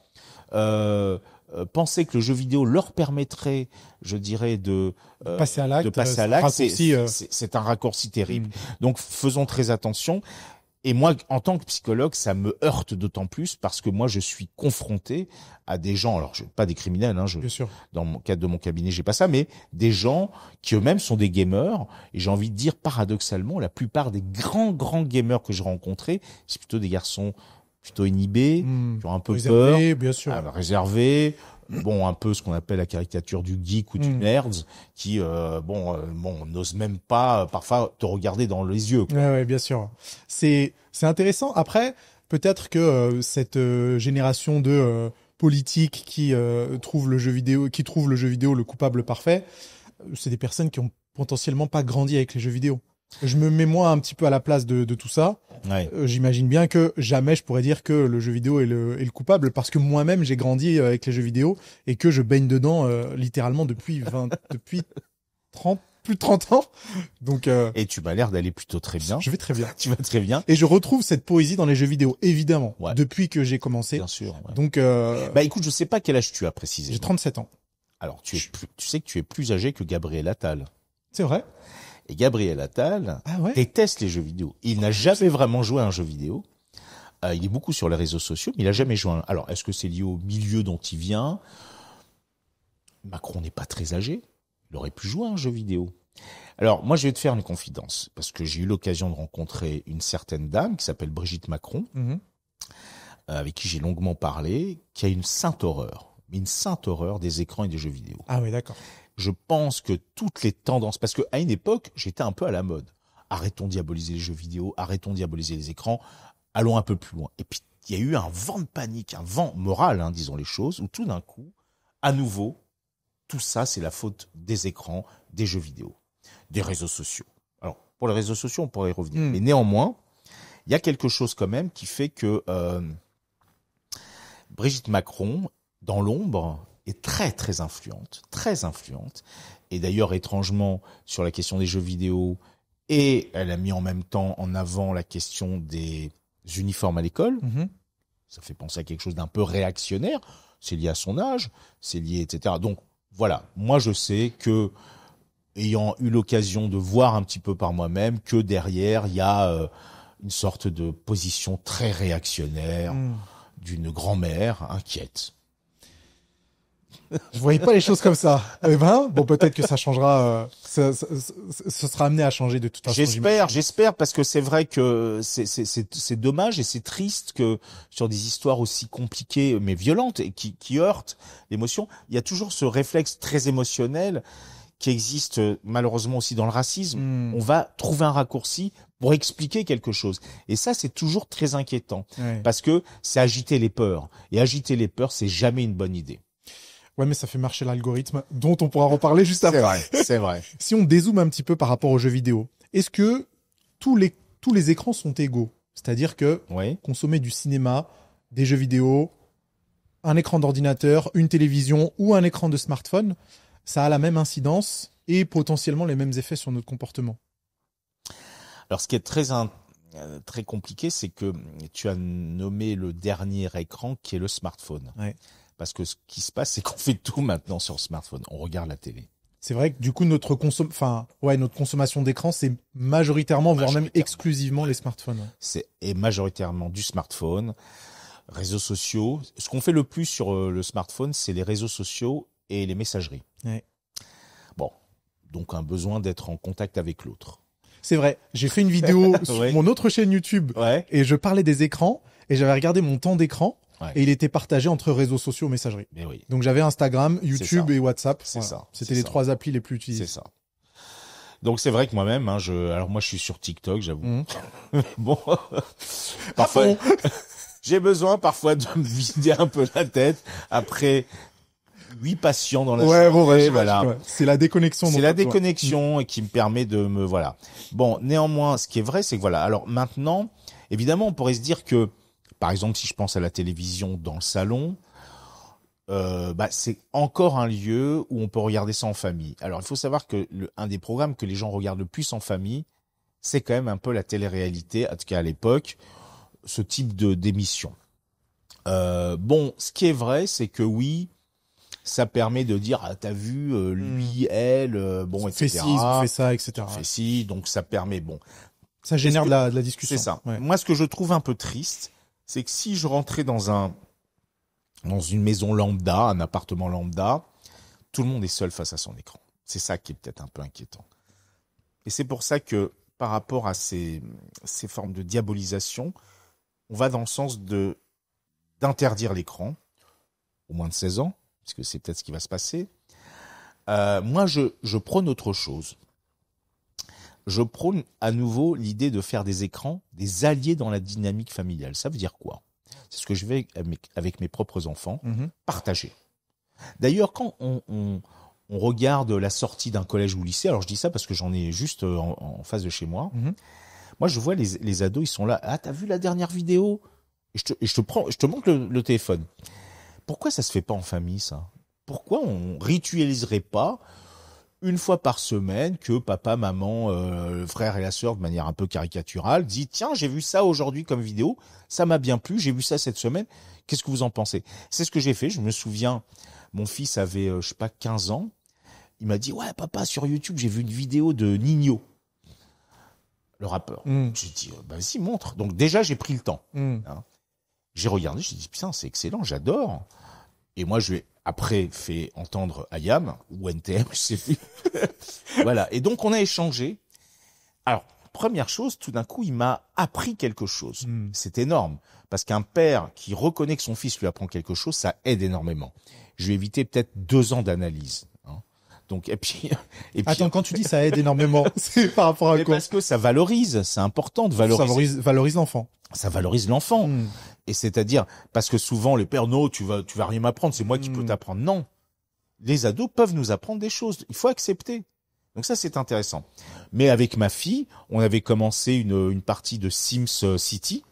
penser que le jeu vidéo leur permettrait, je dirais, de passer à l'acte, c'est un raccourci terrible. Donc faisons très attention. Et moi, en tant que psychologue, ça me heurte d'autant plus parce que moi, je suis confronté à des gens, alors pas des criminels, hein, bien sûr. Dans le cadre de mon cabinet, j'ai pas ça, mais des gens qui eux-mêmes sont des gamers. Et j'ai envie de dire, paradoxalement, la plupart des grands gamers que j'ai rencontrés, c'est plutôt des garçons plutôt inhibés, qui ont un peu peur, bien sûr. Réservés, bon, un peu ce qu'on appelle la caricature du geek ou du nerd, qui n'ose même pas parfois te regarder dans les yeux. Quoi. Ouais, bien sûr. C'est intéressant. Après, peut-être que cette génération de politiques qui trouve le jeu vidéo le coupable parfait, c'est des personnes qui ont potentiellement pas grandi avec les jeux vidéo. Je me mets moi un petit peu à la place de tout ça. Ouais. J'imagine bien que jamais je pourrais dire que le jeu vidéo est le coupable parce que moi-même j'ai grandi avec les jeux vidéo et que je baigne dedans littéralement depuis plus de 30 ans. Donc et tu m'as l'air d'aller plutôt très bien. Je vais très bien. Tu vas très bien. Et je retrouve cette poésie dans les jeux vidéo évidemment depuis que j'ai commencé. Bien sûr. Ouais. Donc écoute, je sais pas quel âge tu as précisément. J'ai 37 ans. Alors tu sais que tu es plus âgé que Gabriel Attal. C'est vrai. Et Gabriel Attal déteste les jeux vidéo. Il n'a jamais vraiment joué à un jeu vidéo. Il est beaucoup sur les réseaux sociaux, mais il n'a jamais joué à un... Alors, est-ce que c'est lié au milieu dont il vient ? Macron n'est pas très âgé. Il aurait pu jouer à un jeu vidéo. Alors, moi, je vais te faire une confidence, parce que j'ai eu l'occasion de rencontrer une certaine dame qui s'appelle Brigitte Macron, avec qui j'ai longuement parlé, qui a une sainte horreur des écrans et des jeux vidéo. Ah oui, d'accord. Je pense que toutes les tendances, parce que à une époque, j'étais un peu à la mode. Arrêtons de diaboliser les jeux vidéo, arrêtons de diaboliser les écrans, allons un peu plus loin. Et puis, il y a eu un vent de panique, un vent moral, hein, disons les choses, où tout d'un coup, à nouveau, tout ça, c'est la faute des écrans, des jeux vidéo, des réseaux sociaux. Alors, pour les réseaux sociaux, on pourrait y revenir. Mais néanmoins, il y a quelque chose quand même qui fait que Brigitte Macron, dans l'ombre, est très influente, et d'ailleurs étrangement sur la question des jeux vidéo, et elle a mis en même temps en avant la question des uniformes à l'école. Ça fait penser à quelque chose d'un peu réactionnaire, c'est lié à son âge, c'est lié, etc. Donc voilà, moi je sais que, ayant eu l'occasion de voir un petit peu par moi-même, que derrière il y a une sorte de position très réactionnaire d'une grand-mère inquiète. Je voyais pas les choses comme ça. Bon, peut-être que ça changera. Ce sera amené à changer de toute façon. J'espère, parce que c'est vrai que c'est dommage et c'est triste que sur des histoires aussi compliquées mais violentes et qui heurtent l'émotion, il y a toujours ce réflexe très émotionnel qui existe malheureusement aussi dans le racisme. On va trouver un raccourci pour expliquer quelque chose. Et ça, c'est toujours très inquiétant parce que c'est agiter les peurs. Et agiter les peurs, c'est jamais une bonne idée. Ouais, mais ça fait marcher l'algorithme, dont on pourra reparler juste après. C'est vrai. Si on dézoome un petit peu par rapport aux jeux vidéo, est-ce que tous les écrans sont égaux ? C'est-à-dire que consommer du cinéma, des jeux vidéo, un écran d'ordinateur, une télévision ou un écran de smartphone, ça a la même incidence et potentiellement les mêmes effets sur notre comportement. Alors, ce qui est très compliqué, c'est que tu as nommé le dernier écran qui est le smartphone. Parce que ce qui se passe, c'est qu'on fait tout maintenant sur le smartphone. On regarde la télé. C'est vrai que du coup notre consommation d'écran, c'est majoritairement, voire même exclusivement les smartphones. Ouais. C'est majoritairement du smartphone, réseaux sociaux. Ce qu'on fait le plus sur le smartphone, c'est les réseaux sociaux et les messageries. Ouais. Bon, donc un besoin d'être en contact avec l'autre. C'est vrai. J'ai fait une vidéo sur mon autre chaîne YouTube et je parlais des écrans et j'avais regardé mon temps d'écran et il était partagé entre réseaux sociaux et messagerie. Mais oui. Donc j'avais Instagram, YouTube et WhatsApp. C'est ça. C'était les 3 applis les plus utilisées. C'est ça. Donc c'est vrai que moi-même, alors moi je suis sur TikTok, j'avoue. Bon, parfois j'ai besoin parfois de me vider un peu la tête après 8 patients dans la journée. Voilà. Ouais. C'est la déconnexion. C'est la déconnexion qui me permet de me voilà. Bon, néanmoins, ce qui est vrai, c'est que voilà. Alors maintenant, évidemment, on pourrait se dire que, par exemple, si je pense à la télévision dans le salon, c'est encore un lieu où on peut regarder ça en famille. Alors, il faut savoir que un des programmes que les gens regardent le plus en famille, c'est quand même un peu la télé-réalité, en tout cas à l'époque, ce type d'émission. Ce qui est vrai, c'est que oui, ça permet de dire t'as vu lui, elle, etc. Fait ci, ils ont fait ça, etc. Fait ci, donc ça permet Ça génère de la discussion. C'est ça. Ouais. Moi, ce que je trouve un peu triste, c'est que si je rentrais dans une maison lambda, un appartement lambda, tout le monde est seul face à son écran. C'est ça qui est peut-être un peu inquiétant. Et c'est pour ça que par rapport à ces formes de diabolisation, on va dans le sens d'interdire l'écran au moins de 16 ans. Parce que c'est peut-être ce qui va se passer. Moi, je prône autre chose. Je prône à nouveau l'idée de faire des écrans des alliés dans la dynamique familiale. Ça veut dire quoi? C'est ce que je vais avec mes propres enfants partager. D'ailleurs, quand on regarde la sortie d'un collège ou lycée, alors je dis ça parce que j'en ai juste en face de chez moi. Moi, je vois les ados, ils sont là. Ah, t'as vu la dernière vidéo? Et je te montre le téléphone. Pourquoi ça se fait pas en famille, ça? Pourquoi on ritualiserait pas une fois par semaine que papa, maman, le frère et la sœur, de manière un peu caricaturale, dit tiens, j'ai vu ça aujourd'hui comme vidéo, ça m'a bien plu, j'ai vu ça cette semaine, qu'est-ce que vous en pensez? C'est ce que j'ai fait, je me souviens, mon fils avait, 15 ans, il m'a dit ouais papa, sur YouTube, j'ai vu une vidéo de Ninho, le rappeur. J'ai dit vas-y, montre. Donc déjà, j'ai pris le temps. J'ai regardé, j'ai dit putain, c'est excellent, j'adore. Et moi, je lui ai après fait entendre IAM ou NTM, je sais plus. Voilà. Et donc, on a échangé. Alors, première chose, tout d'un coup, il m'a appris quelque chose. C'est énorme. Parce qu'un père qui reconnaît que son fils lui apprend quelque chose, ça aide énormément. Je lui ai évité peut-être 2 ans d'analyse. Donc, et puis. Attends, quand tu dis ça aide énormément, c'est par rapport à quoi? Parce que ça valorise. C'est important de valoriser. Ça valorise l'enfant. Ça valorise l'enfant. Et c'est-à-dire, parce que souvent, les pères, non, tu vas rien m'apprendre, c'est moi qui peux t'apprendre. Non. Les ados peuvent nous apprendre des choses. Il faut accepter. Donc ça, c'est intéressant. Mais avec ma fille, on avait commencé une partie de Sims City.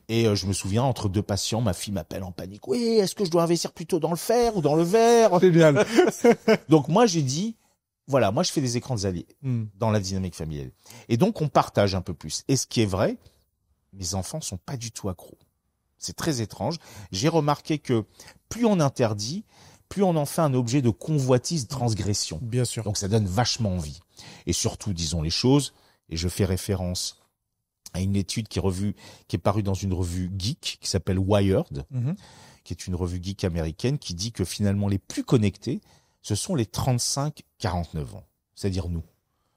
Et je me souviens, entre 2 patients, ma fille m'appelle en panique. Oui, est-ce que je dois investir plutôt dans le fer ou dans le verre? Génial. Donc moi, j'ai dit, voilà, moi je fais des écrans des alliés dans la dynamique familiale. Et donc on partage un peu plus. Et ce qui est vrai, mes enfants sont pas du tout accros. C'est très étrange. J'ai remarqué que plus on interdit, plus on en fait un objet de convoitise, transgression. Bien sûr. Donc ça donne vachement envie. Et surtout, disons les choses, et je fais référence à une étude qui est parue dans une revue geek qui s'appelle Wired, qui est une revue geek américaine, qui dit que finalement les plus connectés, ce sont les 35-49 ans. C'est-à-dire nous.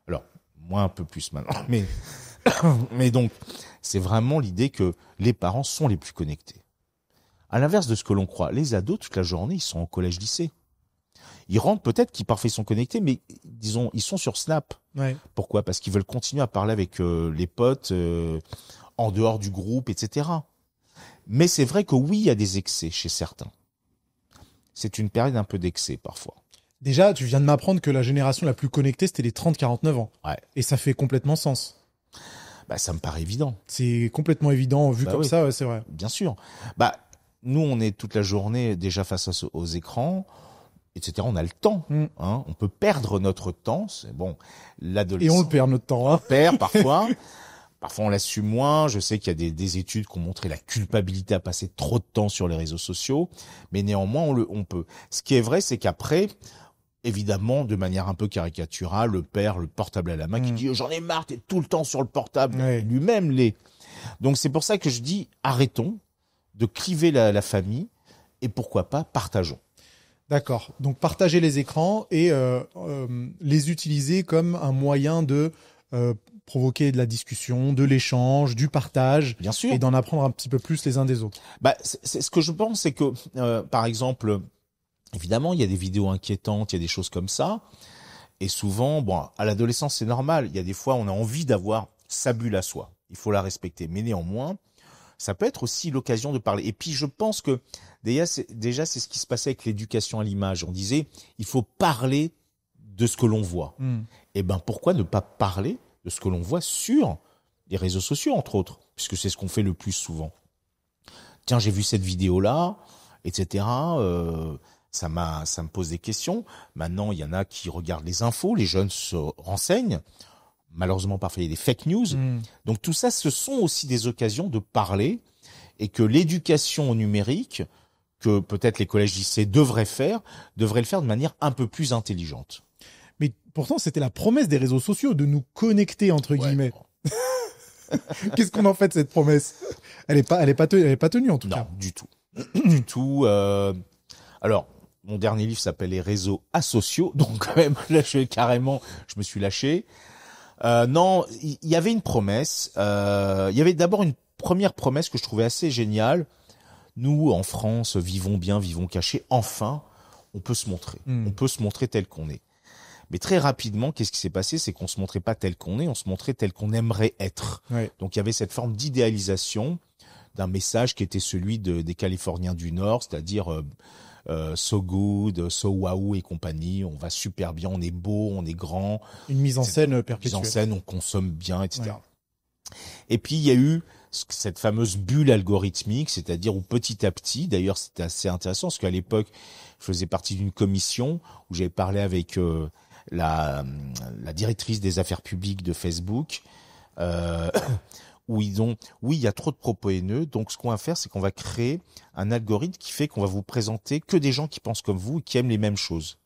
Alors, moi un peu plus maintenant, mais donc, c'est vraiment l'idée que les parents sont les plus connectés. À l'inverse de ce que l'on croit, les ados, toute la journée, ils sont au collège-lycée. Ils rentrent peut-être qu'ils parfois ils sont connectés, mais disons, ils sont sur Snap. Ouais. Pourquoi? Parce qu'ils veulent continuer à parler avec les potes en dehors du groupe, etc. Mais c'est vrai que oui, il y a des excès chez certains. C'est une période un peu d'excès parfois. Déjà, tu viens de m'apprendre que la génération la plus connectée, c'était les 30-49 ans. Ouais. Et ça fait complètement sens. Ça me paraît évident. C'est complètement évident, vu comme ça, ouais, c'est vrai. Bien sûr. Nous, on est toute la journée déjà face aux écrans, etc. On a le temps. On peut perdre notre temps. C'est bon. L'adolescent. Et on perd notre temps. On perd parfois. Parfois, on l'assume moins. Je sais qu'il y a des études qui ont montré la culpabilité à passer trop de temps sur les réseaux sociaux. Mais néanmoins, on peut. Ce qui est vrai, c'est qu'après, évidemment, de manière un peu caricaturale, le père, le portable à la main, qui dit j'en ai marre, t'es tout le temps sur le portable. Lui-même l'est. Donc c'est pour ça que je dis arrêtons de cliver la famille et pourquoi pas partageons. D'accord. Donc partager les écrans et les utiliser comme un moyen de provoquer de la discussion, de l'échange, du partage, bien sûr, et d'en apprendre un petit peu plus les uns des autres. C'est ce que je pense, c'est que par exemple, évidemment, il y a des vidéos inquiétantes, il y a des choses comme ça, et souvent, à l'adolescence c'est normal. Il y a des fois, on a envie d'avoir sa bulle à soi. Il faut la respecter, mais néanmoins, ça peut être aussi l'occasion de parler. Et puis, je pense que déjà, c'est ce qui se passait avec l'éducation à l'image. On disait, il faut parler de ce que l'on voit. Et pourquoi ne pas parler de ce que l'on voit sur les réseaux sociaux, entre autres, puisque c'est ce qu'on fait le plus souvent. Tiens, j'ai vu cette vidéo-là, etc. Ça me pose des questions. Maintenant, il y en a qui regardent les infos, les jeunes se renseignent. Malheureusement, parfois, il y a des fake news. Donc, tout ça, ce sont aussi des occasions de parler et que l'éducation au numérique, que peut-être les collèges-lycées devraient le faire de manière un peu plus intelligente. Mais pourtant, c'était la promesse des réseaux sociaux de nous connecter, entre guillemets. Qu'est-ce qu'on en fait de cette promesse? Elle est pas tenue, en tout cas. Non, du tout. Du tout. Alors, mon dernier livre s'appelle Les réseaux asociaux. Donc, quand même, là, je me suis lâché. Non, il y avait une promesse. Il y avait d'abord une première promesse que je trouvais assez géniale. Nous, en France, vivons bien, vivons cachés. Enfin, on peut se montrer. On peut se montrer tel qu'on est. Mais très rapidement, qu'est-ce qui s'est passé? C'est qu'on se montrait pas tel qu'on est, on se montrait tel qu'on aimerait être. Donc, il y avait cette forme d'idéalisation d'un message qui était celui des Californiens du Nord, c'est-à-dire so good, so wow et compagnie. On va super bien, on est beau, on est grand. Une mise en scène perpétuelle. Mise en scène, on consomme bien, etc. Et puis, il y a eu cette fameuse bulle algorithmique, c'est-à-dire où petit à petit, d'ailleurs c'était assez intéressant, parce qu'à l'époque, je faisais partie d'une commission où j'avais parlé avec la directrice des affaires publiques de Facebook, où il y a trop de propos haineux, donc ce qu'on va faire, c'est qu'on va créer un algorithme qui fait qu'on va vous présenter que des gens qui pensent comme vous et qui aiment les mêmes choses.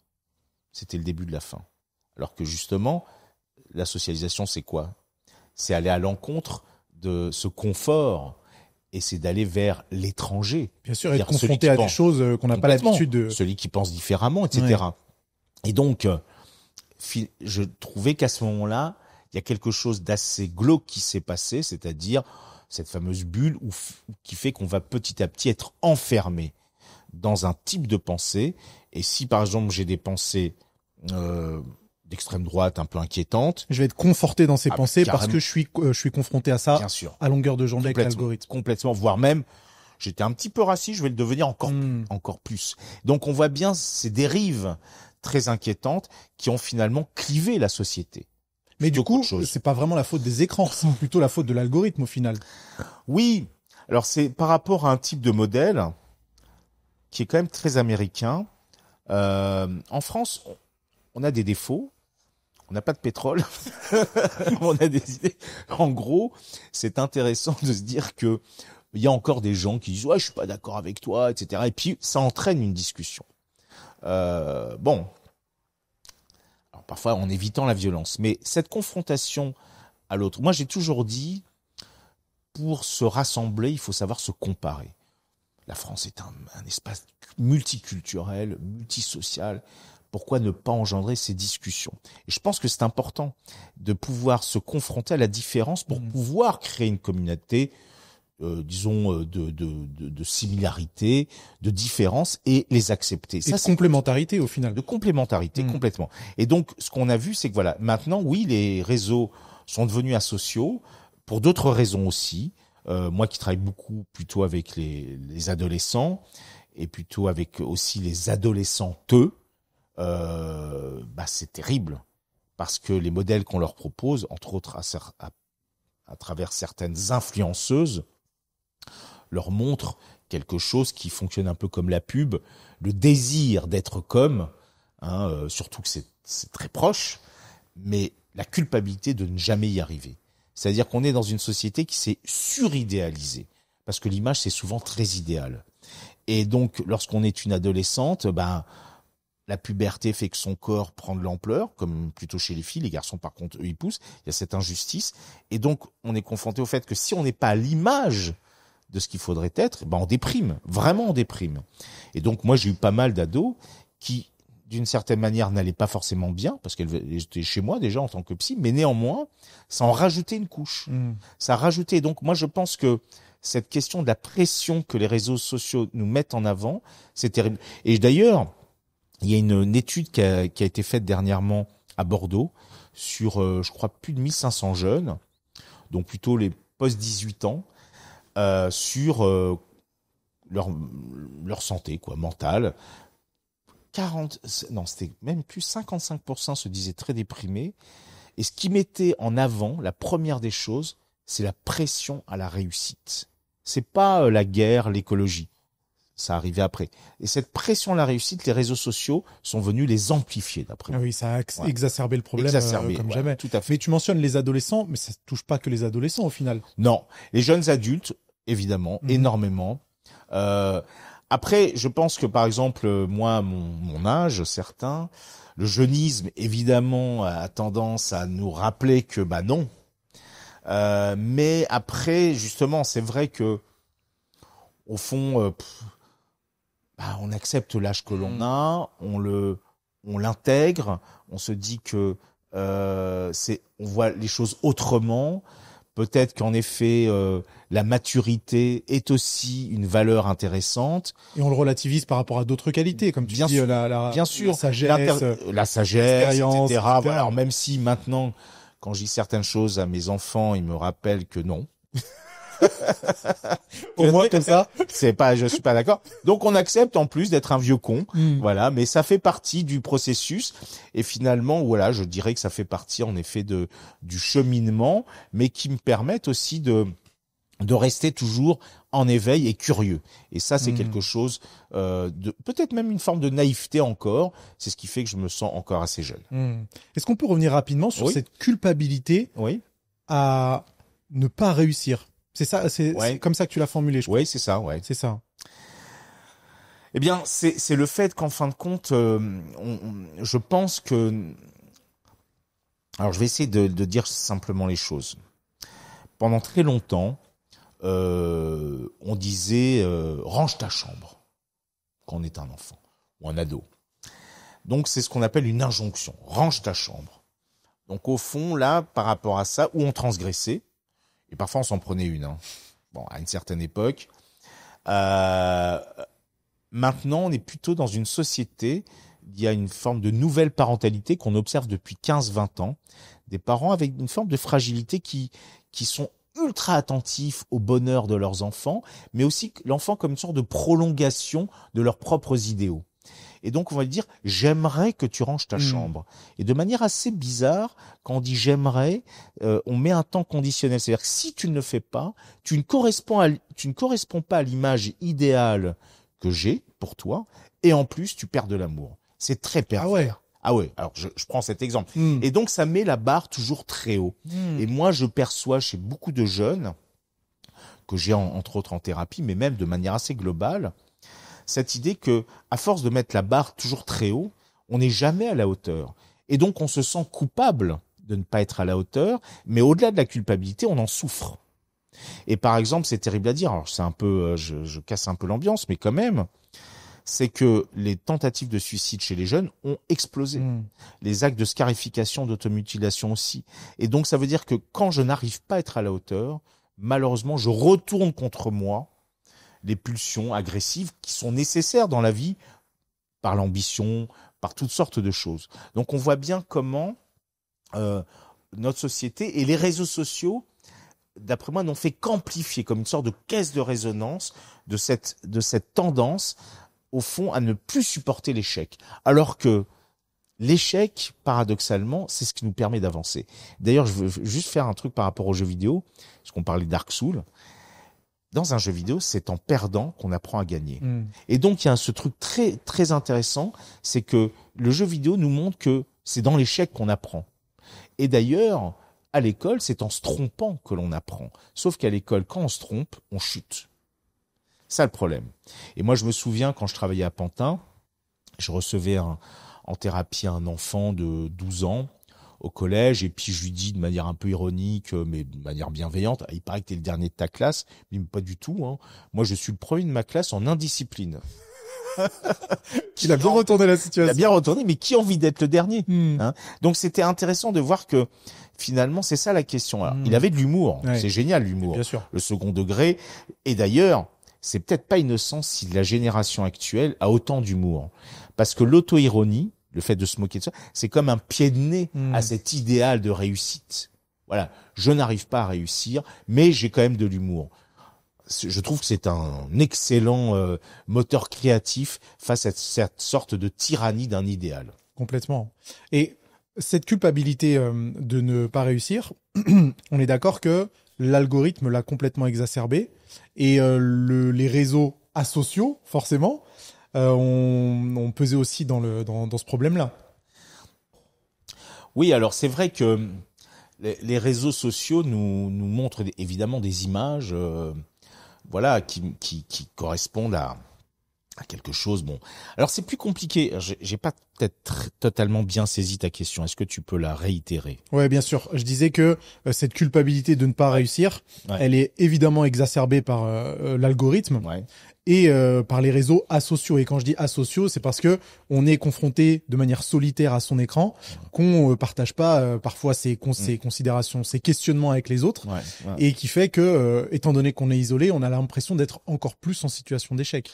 C'était le début de la fin. Alors que justement, la socialisation, c'est quoi? C'est aller à l'encontre de ce confort et c'est d'aller vers l'étranger. Bien sûr, être confronté à des choses qu'on n'a pas l'habitude de... Celui qui pense différemment, etc. Et donc, je trouvais qu'à ce moment-là, il y a quelque chose d'assez glauque qui s'est passé, c'est-à-dire cette fameuse bulle qui fait qu'on va petit à petit être enfermé dans un type de pensée. Et si, par exemple, j'ai des pensées d'extrême droite un peu inquiétantes, je vais être conforté dans ces pensées parce que je suis confronté à ça à longueur de journée avec l'algorithme. Complètement, voire même, j'étais un petit peu raciste, je vais le devenir encore plus. Donc on voit bien ces dérives très inquiétantes qui ont finalement clivé la société. Mais du coup, c'est pas vraiment la faute des écrans, c'est plutôt la faute de l'algorithme au final. Oui, alors c'est par rapport à un type de modèle qui est quand même très américain. En France, on a des défauts, on n'a pas de pétrole, on a des idées. En gros, c'est intéressant de se dire que il y a encore des gens qui disent ouais, je suis pas d'accord avec toi, etc. Et puis ça entraîne une discussion. Bon. Alors, parfois en évitant la violence. Mais cette confrontation à l'autre, moi j'ai toujours dit, pour se rassembler, il faut savoir se comparer. La France est un espace multiculturel, multisocial. Pourquoi ne pas engendrer ces discussions? Et je pense que c'est important de pouvoir se confronter à la différence pour pouvoir créer une communauté, disons, de similarité, de différence et les accepter. Et de complémentarité au final. De complémentarité, complètement. Et donc, ce qu'on a vu, c'est que voilà, maintenant, oui, les réseaux sont devenus asociaux pour d'autres raisons aussi. Moi qui travaille beaucoup plutôt avec les adolescents et plutôt avec aussi les adolescenteux, c'est terrible parce que les modèles qu'on leur propose, entre autres à travers certaines influenceuses, leur montrent quelque chose qui fonctionne un peu comme la pub, le désir d'être comme, surtout que c'est très proche, mais la culpabilité de ne jamais y arriver. C'est-à-dire qu'on est dans une société qui s'est suridéalisée, parce que l'image c'est souvent très idéal. Et donc, lorsqu'on est une adolescente, la puberté fait que son corps prend de l'ampleur, comme plutôt chez les filles. Les garçons, par contre, eux, ils poussent. Il y a cette injustice. Et donc, on est confronté au fait que si on n'est pas à l'image de ce qu'il faudrait être, ben on déprime. Vraiment, on déprime. Et donc, moi, j'ai eu pas mal d'ados qui, d'une certaine manière, n'allaient pas forcément bien, parce qu'elles étaient chez moi déjà en tant que psy, mais néanmoins, ça en rajoutait une couche. Ça rajoutait. Donc, moi, je pense que cette question de la pression que les réseaux sociaux nous mettent en avant, c'est terrible. Et d'ailleurs, il y a une étude qui a été faite dernièrement à Bordeaux sur, je crois, plus de 1500 jeunes, donc plutôt les post-18 ans, sur leur santé mentale. C'était même plus 55% se disaient très déprimés. Et ce qui mettait en avant, la première des choses, c'est la pression à la réussite. C'est pas la guerre, l'écologie. Ça arrivait après. Et cette pression à la réussite, les réseaux sociaux sont venus les amplifier, d'après moi. Oui, ça a exacerbé le problème comme jamais. Tout à fait. Mais tu mentionnes les adolescents, mais ça ne touche pas que les adolescents au final. Non, les jeunes adultes, évidemment, énormément. Après, je pense que, par exemple, moi, mon âge, certains, le jeunisme, évidemment, a tendance à nous rappeler que, non. Mais après, justement, c'est vrai que, au fond, on accepte l'âge que l'on a, on l'intègre, on se dit que on voit les choses autrement. Peut-être qu'en effet, la maturité est aussi une valeur intéressante. Et on le relativise par rapport à d'autres qualités, comme tu dis, bien sûr, la sagesse, etc. etc. Voilà, alors même si maintenant, quand je dis certaines choses à mes enfants, ils me rappellent que non. Au moins comme ça, je suis pas d'accord. Donc on accepte en plus d'être un vieux con, voilà. Mais ça fait partie du processus. Et finalement, voilà, je dirais que ça fait partie en effet du cheminement, mais qui me permettent aussi de rester toujours en éveil et curieux. Et ça, c'est quelque chose de peut-être même une forme de naïveté encore. C'est ce qui fait que je me sens encore assez jeune. Est-ce qu'on peut revenir rapidement sur cette culpabilité à ne pas réussir? C'est ça, c'est comme ça que tu l'as formulé, je crois. Oui, c'est ça, ouais. C'est ça. Eh bien, c'est le fait qu'en fin de compte, je pense que... Alors, je vais essayer de dire simplement les choses. Pendant très longtemps, on disait range ta chambre quand on est un enfant ou un ado. Donc, c'est ce qu'on appelle une injonction. Range ta chambre. Donc, au fond, là, par rapport à ça, où on transgressait, et parfois, on s'en prenait une. Bon, à une certaine époque. Maintenant, on est plutôt dans une société. Il y a une forme de nouvelle parentalité qu'on observe depuis 15-20 ans. Des parents avec une forme de fragilité qui sont ultra attentifs au bonheur de leurs enfants, mais aussi l'enfant comme une sorte de prolongation de leurs propres idéaux. Et donc, on va lui dire, j'aimerais que tu ranges ta chambre. Et de manière assez bizarre, quand on dit j'aimerais, on met un temps conditionnel. C'est-à-dire que si tu ne le fais pas, tu ne corresponds pas à l'image idéale que j'ai pour toi. Et en plus, tu perds de l'amour. C'est très pervers. Ah ouais. Alors, je prends cet exemple. Et donc, ça met la barre toujours très haut. Et moi, je perçois chez beaucoup de jeunes, que j'ai entre autres en thérapie, mais même de manière assez globale, cette idée que, à force de mettre la barre toujours très haut, on n'est jamais à la hauteur. Et donc, on se sent coupable de ne pas être à la hauteur, mais au-delà de la culpabilité, on en souffre. Et par exemple, c'est terrible à dire, alors c'est un peu, je casse un peu l'ambiance, mais quand même, c'est que les tentatives de suicide chez les jeunes ont explosé. Les actes de scarification, d'automutilation aussi. Et donc, ça veut dire que quand je n'arrive pas à être à la hauteur, malheureusement, je retourne contre moi les pulsions agressives qui sont nécessaires dans la vie par l'ambition, par toutes sortes de choses. Donc on voit bien comment notre société et les réseaux sociaux, d'après moi, n'ont fait qu'amplifier comme une sorte de caisse de résonance de cette tendance, au fond, à ne plus supporter l'échec. Alors que l'échec, paradoxalement, c'est ce qui nous permet d'avancer. D'ailleurs, je veux juste faire un truc par rapport aux jeux vidéo, parce qu'on parlait de Dark Souls. Dans un jeu vidéo, c'est en perdant qu'on apprend à gagner. Et donc, il y a ce truc très, très intéressant, c'est que le jeu vidéo nous montre que c'est dans l'échec qu'on apprend. Et d'ailleurs, à l'école, c'est en se trompant que l'on apprend. Sauf qu'à l'école, quand on se trompe, on chute. C'est ça le problème. Et moi, je me souviens, quand je travaillais à Pantin, je recevais en thérapie un enfant de 12 ans au collège, et puis je lui dis de manière un peu ironique, mais de manière bienveillante, il paraît que t'es le dernier de ta classe, mais pas du tout, hein. Moi, je suis le premier de ma classe en indiscipline. Il a bien retourné la situation. Il a bien retourné, mais qui a envie d'être le dernier, hein? Donc c'était intéressant de voir que finalement c'est ça la question. Alors, il avait de l'humour, c'est génial l'humour, bien sûr. Le second degré. Et d'ailleurs, c'est peut-être pas innocent si la génération actuelle a autant d'humour, parce que l'auto-ironie, le fait de se moquer de ça, c'est comme un pied de nez à cet idéal de réussite. Voilà, je n'arrive pas à réussir, mais j'ai quand même de l'humour. Je trouve que c'est un excellent moteur créatif face à cette sorte de tyrannie d'un idéal. Complètement. Et cette culpabilité de ne pas réussir, on est d'accord que l'algorithme l'a complètement exacerbé, et les réseaux asociaux, forcément, ont pesé aussi dans ce problème-là. Oui, alors c'est vrai que les réseaux sociaux nous montrent évidemment des images voilà, qui correspondent à quelque chose. Bon, alors c'est plus compliqué. J'ai pas peut-être totalement bien saisi ta question. Est-ce que tu peux la réitérer? Ouais, bien sûr. Je disais que cette culpabilité de ne pas réussir, elle est évidemment exacerbée par l'algorithme et par les réseaux asociaux. Et quand je dis asociaux, c'est parce que on est confronté de manière solitaire à son écran, qu'on partage pas parfois ses considérations, ses questionnements avec les autres, et qui fait que, étant donné qu'on est isolé, on a l'impression d'être encore plus en situation d'échec.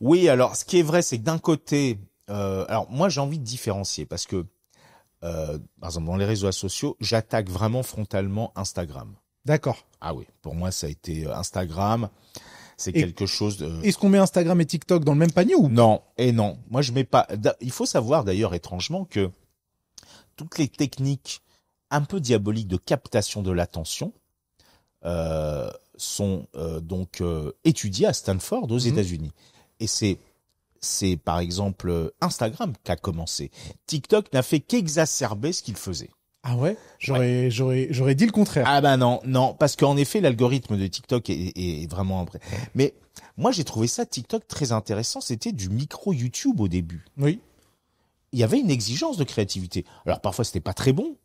Oui, alors ce qui est vrai, c'est que d'un côté, alors moi j'ai envie de différencier, parce que par exemple dans les réseaux sociaux, j'attaque vraiment frontalement Instagram. D'accord. Ah oui, pour moi ça a été Instagram, c'est quelque chose de... Est-ce qu'on met Instagram et TikTok dans le même panier ou? Non, et non. Moi je mets pas... Il faut savoir d'ailleurs étrangement que toutes les techniques un peu diaboliques de captation de l'attention sont donc étudiées à Stanford aux États-Unis. Et c'est par exemple Instagram qui a commencé. TikTok n'a fait qu'exacerber ce qu'il faisait. Ah ouais? J'aurais dit le contraire. Ah ben non, parce qu'en effet l'algorithme de TikTok est vraiment mais moi j'ai trouvé ça TikTok très intéressant, c'était du micro YouTube au début. Oui. Il y avait une exigence de créativité. Alors parfois c'était pas très bon,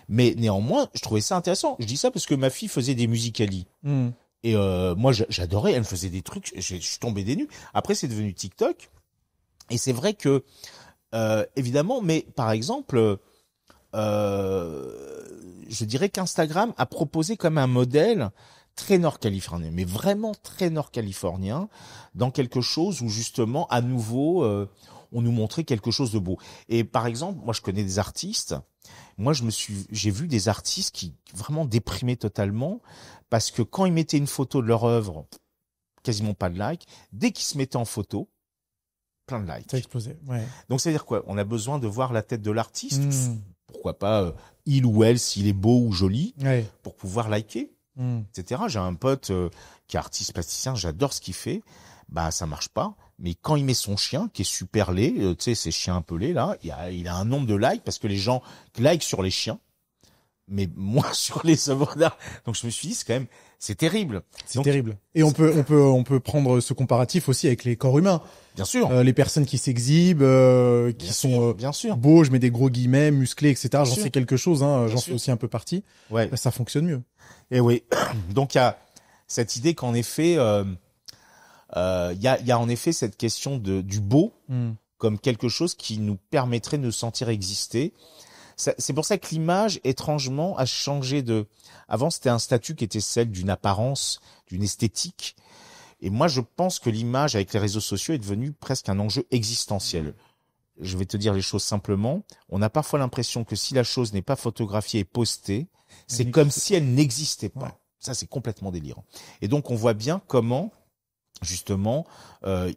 mais néanmoins, je trouvais ça intéressant. Je dis ça parce que ma fille faisait des Musical.ly. Et moi, j'adorais. Elle me faisait des trucs. Je suis tombé des nues. Après, c'est devenu TikTok. Et c'est vrai que, évidemment, mais par exemple, je dirais qu'Instagram a proposé comme un modèle très nord-californien, mais vraiment très nord-californien, dans quelque chose où justement, à nouveau, on nous montrait quelque chose de beau. Et par exemple, moi, je connais des artistes. Moi, j'ai vu des artistes qui vraiment déprimaient totalement parce que quand ils mettaient une photo de leur œuvre, quasiment pas de likes. Dès qu'ils se mettaient en photo, plein de likes. Ça explosait. Ouais. Donc, ça veut dire quoi? On a besoin de voir la tête de l'artiste. Pourquoi pas il ou elle, s'il est beau ou joli, pour pouvoir liker, etc. J'ai un pote qui est artiste plasticien, j'adore ce qu'il fait. Bah, ça marche pas. Mais quand il met son chien, qui est super laid, tu sais, ces chiens un peu laids, là, il a un nombre de likes parce que les gens like sur les chiens, mais moins sur les œuvres d'art. Donc, je me suis dit, c'est terrible. C'est terrible. Et on peut prendre ce comparatif aussi avec les corps humains. Bien sûr. Les personnes qui s'exhibent, qui sont bien sûr. beaux, je mets des gros guillemets, musclés, etc. J'en sais quelque chose, hein. J'en fais aussi un peu partie. Ouais. Ça fonctionne mieux. Et oui. Donc, il y a cette idée qu'en effet, il y a en effet cette question du beau comme quelque chose qui nous permettrait de nous sentir exister. C'est pour ça que l'image, étrangement, a changé avant, c'était un statut qui était celle d'une apparence, d'une esthétique. Et moi, je pense que l'image, avec les réseaux sociaux, est devenue presque un enjeu existentiel. Je vais te dire les choses simplement. On a parfois l'impression que si la chose n'est pas photographiée et postée, c'est comme si elle n'existait pas. Ouais. Ça, c'est complètement délirant. Et donc, on voit bien comment, justement,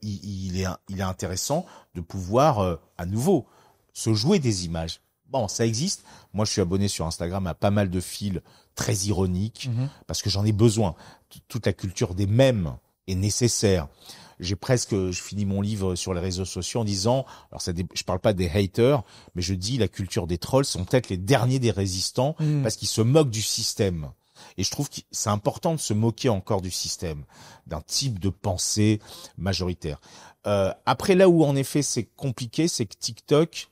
il est intéressant de pouvoir, à nouveau, se jouer des images. Bon, ça existe. Moi, je suis abonné sur Instagram à pas mal de fils très ironiques parce que j'en ai besoin. Toute la culture des mèmes est nécessaire. Je finis mon livre sur les réseaux sociaux en disant, alors je parle pas des haters, mais je dis la culture des trolls sont peut-être les derniers des résistants parce qu'ils se moquent du système. Et je trouve que c'est important de se moquer encore du système, d'un type de pensée majoritaire. Après, là où en effet c'est compliqué, c'est que TikTok,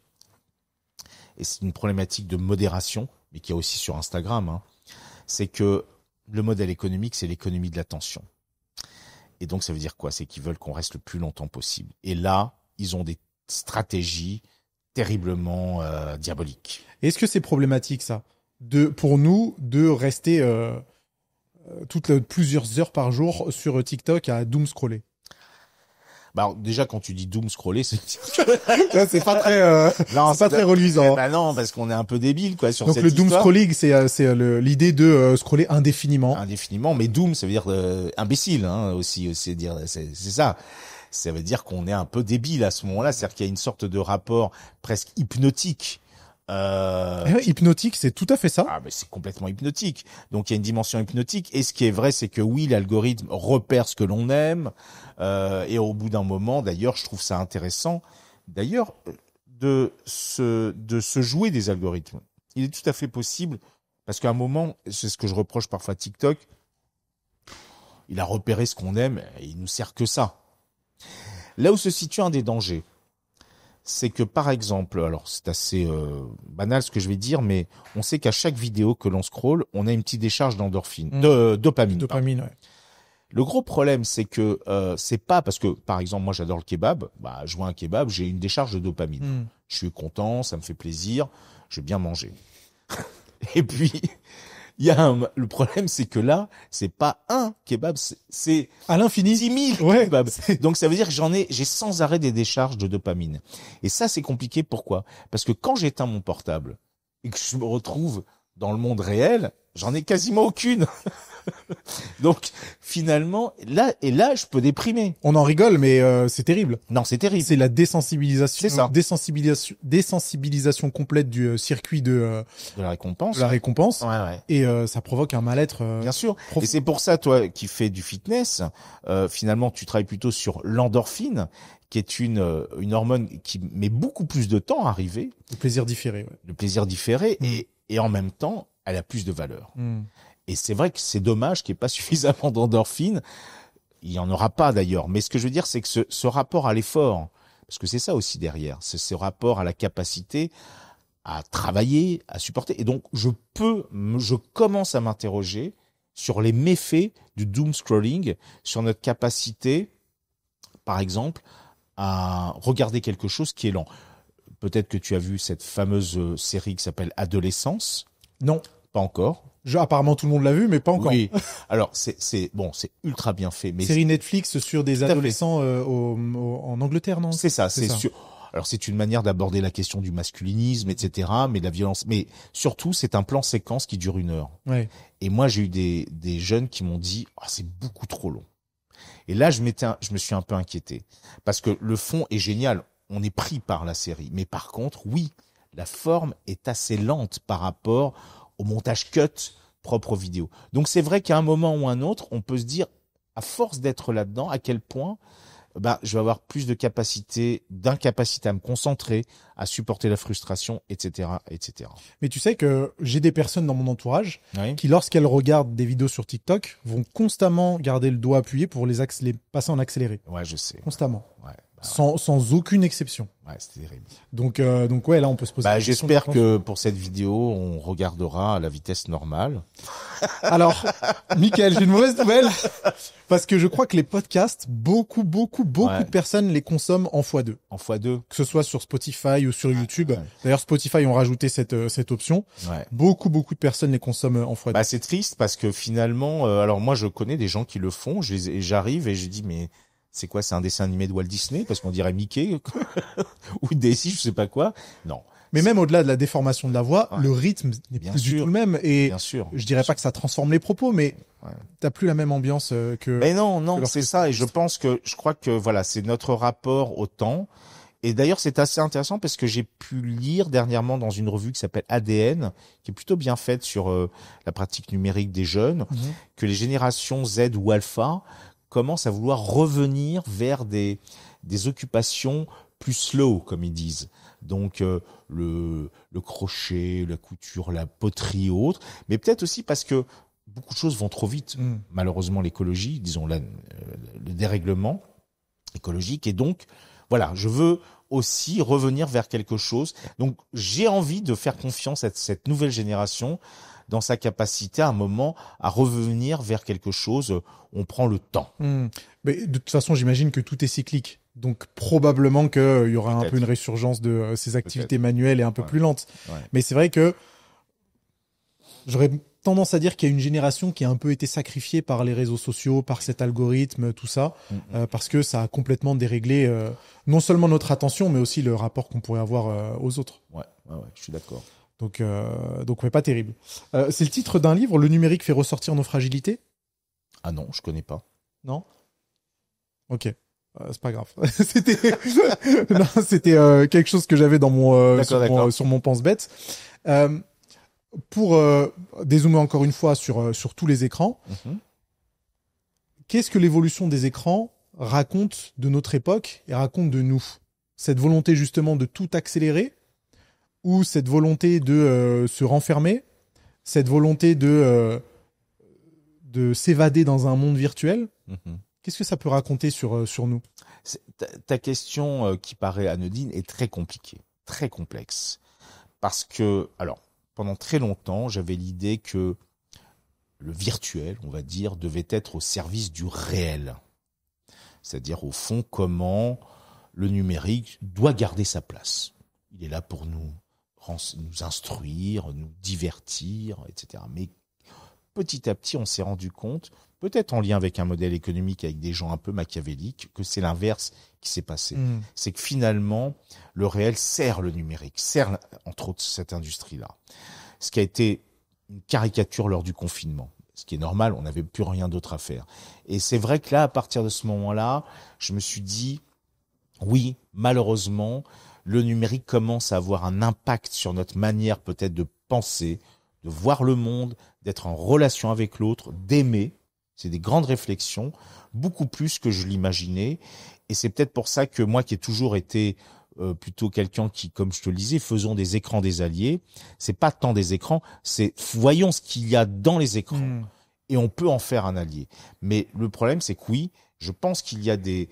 et c'est une problématique de modération, mais qu'il y a aussi sur Instagram, hein, c'est que le modèle économique, c'est l'économie de l'attention. Et donc ça veut dire quoi? C'est qu'ils veulent qu'on reste le plus longtemps possible. Et là, ils ont des stratégies terriblement diaboliques. Est-ce que c'est problématique ça, pour nous de rester plusieurs heures par jour sur TikTok à doom scroller? Bah alors, déjà quand tu dis doom scroller, c'est c'est pas très non, c'est pas très reluisant. Bah non, parce qu'on est un peu débile quoi sur donc cette le doom histoire. Scrolling, c'est l'idée de scroller indéfiniment. Indéfiniment, mais doom ça veut dire imbécile hein, aussi dire c'est ça. Ça veut dire qu'on est un peu débile à ce moment-là, c'est-à-dire qu'il y a une sorte de rapport presque hypnotique. Hypnotique, c'est tout à fait ça. Ah, mais c'est complètement hypnotique. Donc il y a une dimension hypnotique. Et ce qui est vrai, c'est que oui, l'algorithme repère ce que l'on aime. Et au bout d'un moment, d'ailleurs, je trouve ça intéressant. D'ailleurs, de se jouer des algorithmes. Il est tout à fait possible, parce qu'à un moment, c'est ce que je reproche parfois à TikTok. Il a repéré ce qu'on aime, et il nous sert que ça. Là où se situe un des dangers, c'est que par exemple, alors c'est assez banal ce que je vais dire, mais on sait qu'à chaque vidéo que l'on scrolle, on a une petite décharge d'endorphine, de dopamine. Dopamine, ouais. Le gros problème, c'est que c'est pas parce que, par exemple, moi j'adore le kebab, bah je vois un kebab, j'ai une décharge de dopamine. Je suis content, ça me fait plaisir, je vais bien manger. Et puis le problème, c'est que là, c'est pas un kebab, c'est à l'infini 10 000 kebabs. Donc ça veut dire que j'ai sans arrêt des décharges de dopamine. Et ça, c'est compliqué. Pourquoi? Parce que quand j'éteins mon portable et que je me retrouve dans le monde réel, j'en ai quasiment aucune. Donc finalement, là, je peux déprimer. On en rigole, mais c'est terrible. Non, c'est terrible. C'est la désensibilisation, C'est ça. Désensibilisation complète du circuit de la récompense. De la récompense. Ouais. Et ça provoque un mal-être. Bien sûr. Et c'est pour ça, toi, qui fais du fitness, finalement, tu travailles plutôt sur l'endorphine, qui est une hormone qui met beaucoup plus de temps à arriver. Le plaisir différé. Ouais. Le plaisir différé, et en même temps, elle a plus de valeur. Et c'est vrai que c'est dommage qu'il n'y ait pas suffisamment d'endorphine. Il y en aura pas d'ailleurs. Mais ce que je veux dire, c'est que ce rapport à l'effort, parce que c'est ça aussi derrière, c'est ce rapport à la capacité à travailler, à supporter. Et donc, je commence à m'interroger sur les méfaits du doom scrolling, sur notre capacité, par exemple, à regarder quelque chose qui est lent. Peut-être que tu as vu cette fameuse série qui s'appelle Adolescence. Non. Pas encore. Apparemment tout le monde l'a vu, mais pas encore. Oui. Alors c'est ultra bien fait. Mais série Netflix sur des adolescents en Angleterre, non? C'est ça. Alors c'est une manière d'aborder la question du masculinisme, etc. Mais de la violence. Mais surtout, c'est un plan séquence qui dure 1 heure. Ouais. Et moi, j'ai eu des jeunes qui m'ont dit, c'est beaucoup trop long. Et là, je me suis un peu inquiété parce que le fond est génial. On est pris par la série, mais par contre, oui, la forme est assez lente par rapport au montage cut propre aux vidéos. Donc c'est vrai qu'à un moment ou un autre, on peut se dire, à force d'être là-dedans, à quel point je vais avoir plus d'incapacité à me concentrer, à supporter la frustration, etc., etc. Mais tu sais que j'ai des personnes dans mon entourage Oui. qui, lorsqu'elles regardent des vidéos sur TikTok, vont constamment garder le doigt appuyé pour les passer en accéléré. Ouais, je sais. Constamment. Ouais. Sans aucune exception. Ouais, c'est terrible. Donc ouais, là on peut se poser. J'espère que pour cette vidéo, on regardera à la vitesse normale. Alors, Mickaël, j'ai une mauvaise nouvelle parce que je crois que les podcasts, beaucoup de personnes les consomment en x2. En x2. Que ce soit sur Spotify ou sur YouTube. Ouais. D'ailleurs, Spotify ont rajouté cette option. Ouais. Beaucoup de personnes les consomment en x2. C'est triste parce que finalement, alors moi je connais des gens qui le font. J'arrive et je dis mais c'est quoi, c'est un dessin animé de Walt Disney parce qu'on dirait Mickey ou Daisy, je sais pas quoi. Non. Mais même au-delà de la déformation de la voix, le rythme n'est plus du tout le même. Et je dirais pas que ça transforme les propos, mais t'as plus la même ambiance que. Mais non, c'est ça. Et je crois que voilà, c'est notre rapport au temps. Et d'ailleurs, c'est assez intéressant parce que j'ai pu lire dernièrement dans une revue qui s'appelle ADN, qui est plutôt bien faite sur la pratique numérique des jeunes, que les générations Z ou Alpha commencent à vouloir revenir vers des occupations plus slow, comme ils disent. Donc le crochet, la couture, la poterie ou autre, mais peut-être aussi parce que beaucoup de choses vont trop vite. Malheureusement, l'écologie, disons le dérèglement écologique. Et donc, voilà, je veux aussi revenir vers quelque chose. Donc, j'ai envie de faire confiance à cette nouvelle génération dans sa capacité à un moment à revenir vers quelque chose. On prend le temps. Mais de toute façon, j'imagine que tout est cyclique. Donc probablement qu'il y aura un peu une résurgence de ces activités manuelles et un peu plus lentes. Mais c'est vrai que j'aurais tendance à dire qu'il y a une génération qui a un peu été sacrifiée par les réseaux sociaux, par cet algorithme, tout ça, parce que ça a complètement déréglé non seulement notre attention, mais aussi le rapport qu'on pourrait avoir aux autres. Ouais, je suis d'accord. Donc ouais, pas terrible. C'est le titre d'un livre, Le numérique fait ressortir nos fragilités. Ah non, je connais pas. Non. Ok. C'est pas grave. C'était quelque chose que j'avais dans mon sur mon pense-bête. Pour dézoomer encore une fois sur tous les écrans, qu'est-ce que l'évolution des écrans raconte de notre époque et raconte de nous? Cette volonté justement de tout accélérer, ou cette volonté de se renfermer, cette volonté de s'évader dans un monde virtuel? Qu'est-ce que ça peut raconter sur nous? Ta question qui paraît anodine est très compliquée, très complexe. Parce que, alors, pendant très longtemps, j'avais l'idée que le virtuel, on va dire, devait être au service du réel. C'est-à-dire, au fond, comment le numérique doit garder sa place. Il est là pour nous instruire, nous divertir, etc. Mais petit à petit, on s'est rendu compte, peut-être en lien avec un modèle économique avec des gens un peu machiavéliques, que c'est l'inverse qui s'est passé. C'est que finalement, le réel sert le numérique, sert entre autres cette industrie-là. Ce qui a été une caricature lors du confinement. Ce qui est normal, on n'avait plus rien d'autre à faire. Et c'est vrai que là, à partir de ce moment-là, je me suis dit, oui, malheureusement, le numérique commence à avoir un impact sur notre manière peut-être de penser, de voir le monde, d'être en relation avec l'autre, d'aimer. C'est des grandes réflexions, beaucoup plus que je l'imaginais. Et c'est peut-être pour ça que moi qui ai toujours été plutôt quelqu'un qui, comme je te le disais, faisons des écrans des alliés, c'est pas tant des écrans, c'est voyons ce qu'il y a dans les écrans et on peut en faire un allié. Mais le problème, c'est que oui, je pense qu'il y a des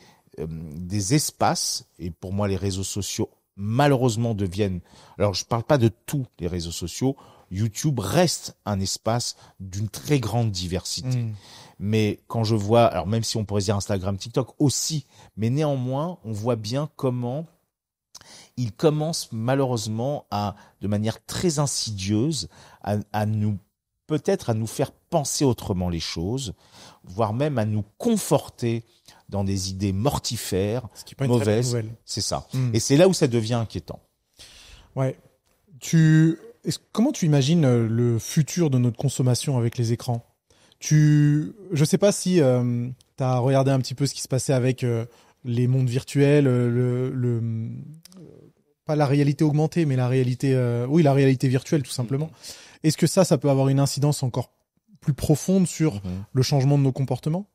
espaces, et pour moi les réseaux sociaux malheureusement deviennent, alors je parle pas de tous les réseaux sociaux, YouTube reste un espace d'une très grande diversité. Mais quand je vois, alors même si on pourrait dire Instagram, TikTok aussi, mais néanmoins, on voit bien comment il commence malheureusement de manière très insidieuse, à nous faire penser autrement les choses, voire même à nous conforter dans des idées mortifères, mauvaises. C'est ça. Et c'est là où ça devient inquiétant. Ouais. Comment tu imagines le futur de notre consommation avec les écrans? Je sais pas si tu as regardé un petit peu ce qui se passait avec les mondes virtuels, pas la réalité augmentée, mais la réalité virtuelle tout simplement. Est-ce que ça peut avoir une incidence encore plus profonde sur le changement de nos comportements?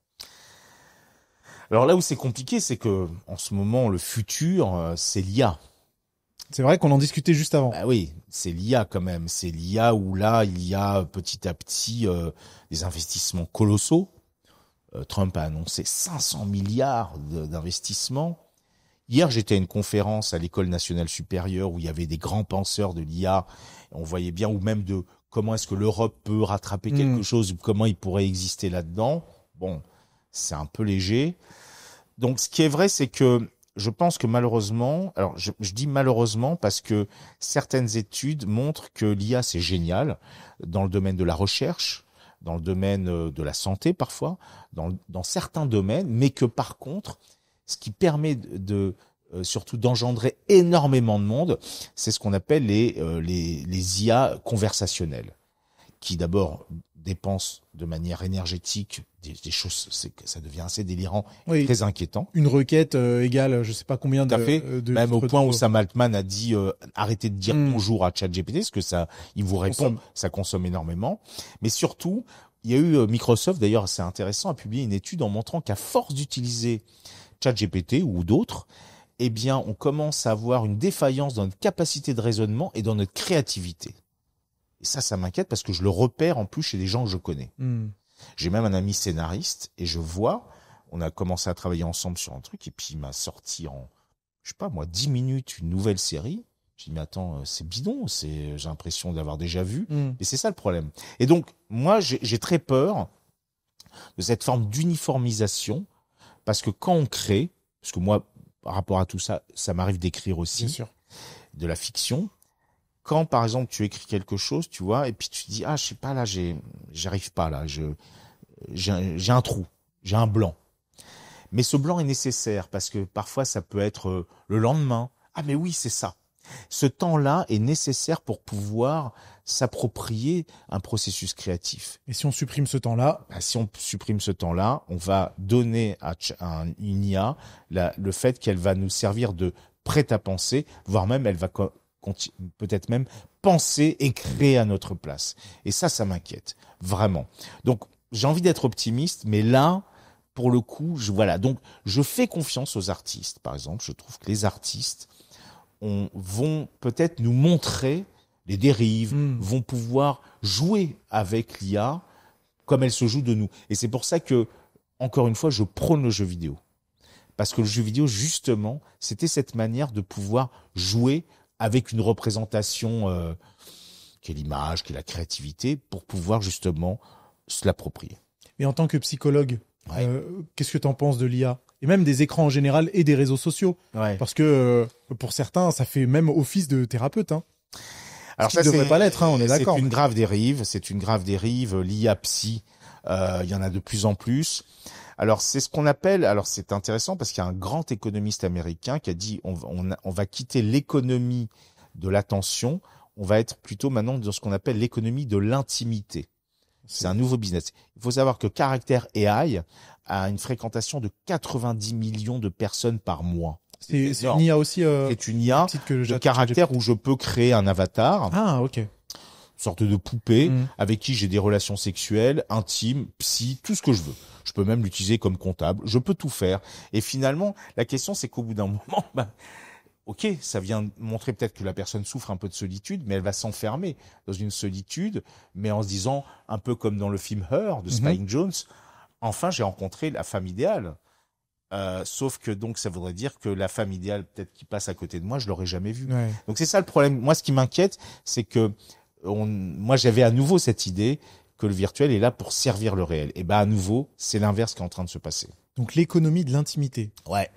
Alors là où c'est compliqué, c'est que en ce moment, le futur, c'est l'IA. C'est vrai qu'on en discutait juste avant. Ah oui, c'est l'IA quand même. C'est l'IA où là, il y a petit à petit des investissements colossaux. Trump a annoncé 500 milliards d'investissements. Hier, j'étais à une conférence à l'École nationale supérieure où il y avait des grands penseurs de l'IA. On voyait bien, ou même de comment est-ce que l'Europe peut rattraper quelque chose, comment il pourrait exister là-dedans. Bon, c'est un peu léger. Donc, ce qui est vrai, c'est que je pense que malheureusement, alors je dis malheureusement parce que certaines études montrent que l'IA, c'est génial dans le domaine de la recherche, dans le domaine de la santé parfois, dans certains domaines, mais que par contre, ce qui permet surtout d'engendrer énormément de monde, c'est ce qu'on appelle les IA conversationnelles, qui d'abord dépensent de manière énergétique des choses, ça devient assez délirant, très inquiétant. Une requête égale, je sais pas combien de même au point où Sam Altman a dit arrêtez de dire bonjour à ChatGPT, parce que ça, il vous répond, ça consomme énormément. Mais surtout, il y a eu Microsoft, d'ailleurs, c'est intéressant, a publié une étude en montrant qu'à force d'utiliser ChatGPT ou d'autres, eh bien, on commence à avoir une défaillance dans notre capacité de raisonnement et dans notre créativité. Et ça m'inquiète parce que je le repère en plus chez des gens que je connais. J'ai même un ami scénariste et je vois, on a commencé à travailler ensemble sur un truc et puis il m'a sorti en, je sais pas moi, 10 minutes une nouvelle série. J'ai dit, mais attends, c'est bidon, j'ai l'impression d'avoir déjà vu. Et c'est ça le problème. Et donc, moi, j'ai très peur de cette forme d'uniformisation parce que quand on crée, parce que moi, par rapport à tout ça, ça m'arrive d'écrire aussi. Bien sûr. De la fiction. Quand, par exemple, tu écris quelque chose, tu vois, et puis tu te dis, ah, je sais pas, là, j'arrive pas, là, j'ai un trou, j'ai un blanc. Mais ce blanc est nécessaire parce que parfois, ça peut être le lendemain. Ah, mais oui, c'est ça. Ce temps-là est nécessaire pour pouvoir s'approprier un processus créatif. Et si on supprime ce temps-là? Si on supprime ce temps-là, on va donner à une IA le fait qu'elle va nous servir de prête à penser, voire même elle va peut-être même penser et créer à notre place. Et ça m'inquiète, vraiment. Donc, j'ai envie d'être optimiste, mais là, pour le coup, donc, je fais confiance aux artistes. Par exemple, je trouve que les artistes vont peut-être nous montrer les dérives, vont pouvoir jouer avec l'IA comme elle se joue de nous. Et c'est pour ça que, encore une fois, je prône le jeu vidéo. Parce que le jeu vidéo, justement, c'était cette manière de pouvoir jouer avec une représentation qui est l'image, qui est la créativité, pour pouvoir justement se l'approprier. Et en tant que psychologue, qu'est-ce que tu en penses de l'IA? Et même des écrans en général et des réseaux sociaux. Parce que pour certains, ça fait même office de thérapeute. Alors ça ne devrait pas l'être, on est d'accord. C'est une grave dérive. L'IA psy, il y en a de plus en plus. Alors c'est ce qu'on appelle, alors c'est intéressant parce qu'il y a un grand économiste américain qui a dit on va quitter l'économie de l'attention, on va être plutôt maintenant dans ce qu'on appelle l'économie de l'intimité. C'est un nouveau business. Il faut savoir que Character AI a une fréquentation de 90 millions de personnes par mois. C'est une IA aussi. C'est une IA de caractère où je peux créer un avatar. Ah, ok. Une sorte de poupée avec qui j'ai des relations sexuelles, intimes, psy, tout ce que je veux. Je peux même l'utiliser comme comptable. Je peux tout faire. Et finalement, la question, c'est qu'au bout d'un moment, ok, ça vient montrer peut-être que la personne souffre un peu de solitude, mais elle va s'enfermer dans une solitude, mais en se disant, un peu comme dans le film Her de Spike Jonze, enfin, j'ai rencontré la femme idéale. Sauf que donc ça voudrait dire que la femme idéale, peut-être qui passe à côté de moi, je l'aurais jamais vue. Ouais. Donc c'est ça le problème. Moi, ce qui m'inquiète, c'est que moi, j'avais à nouveau cette idée que le virtuel est là pour servir le réel. Et à nouveau, c'est l'inverse qui est en train de se passer. Donc l'économie de l'intimité. Ouais.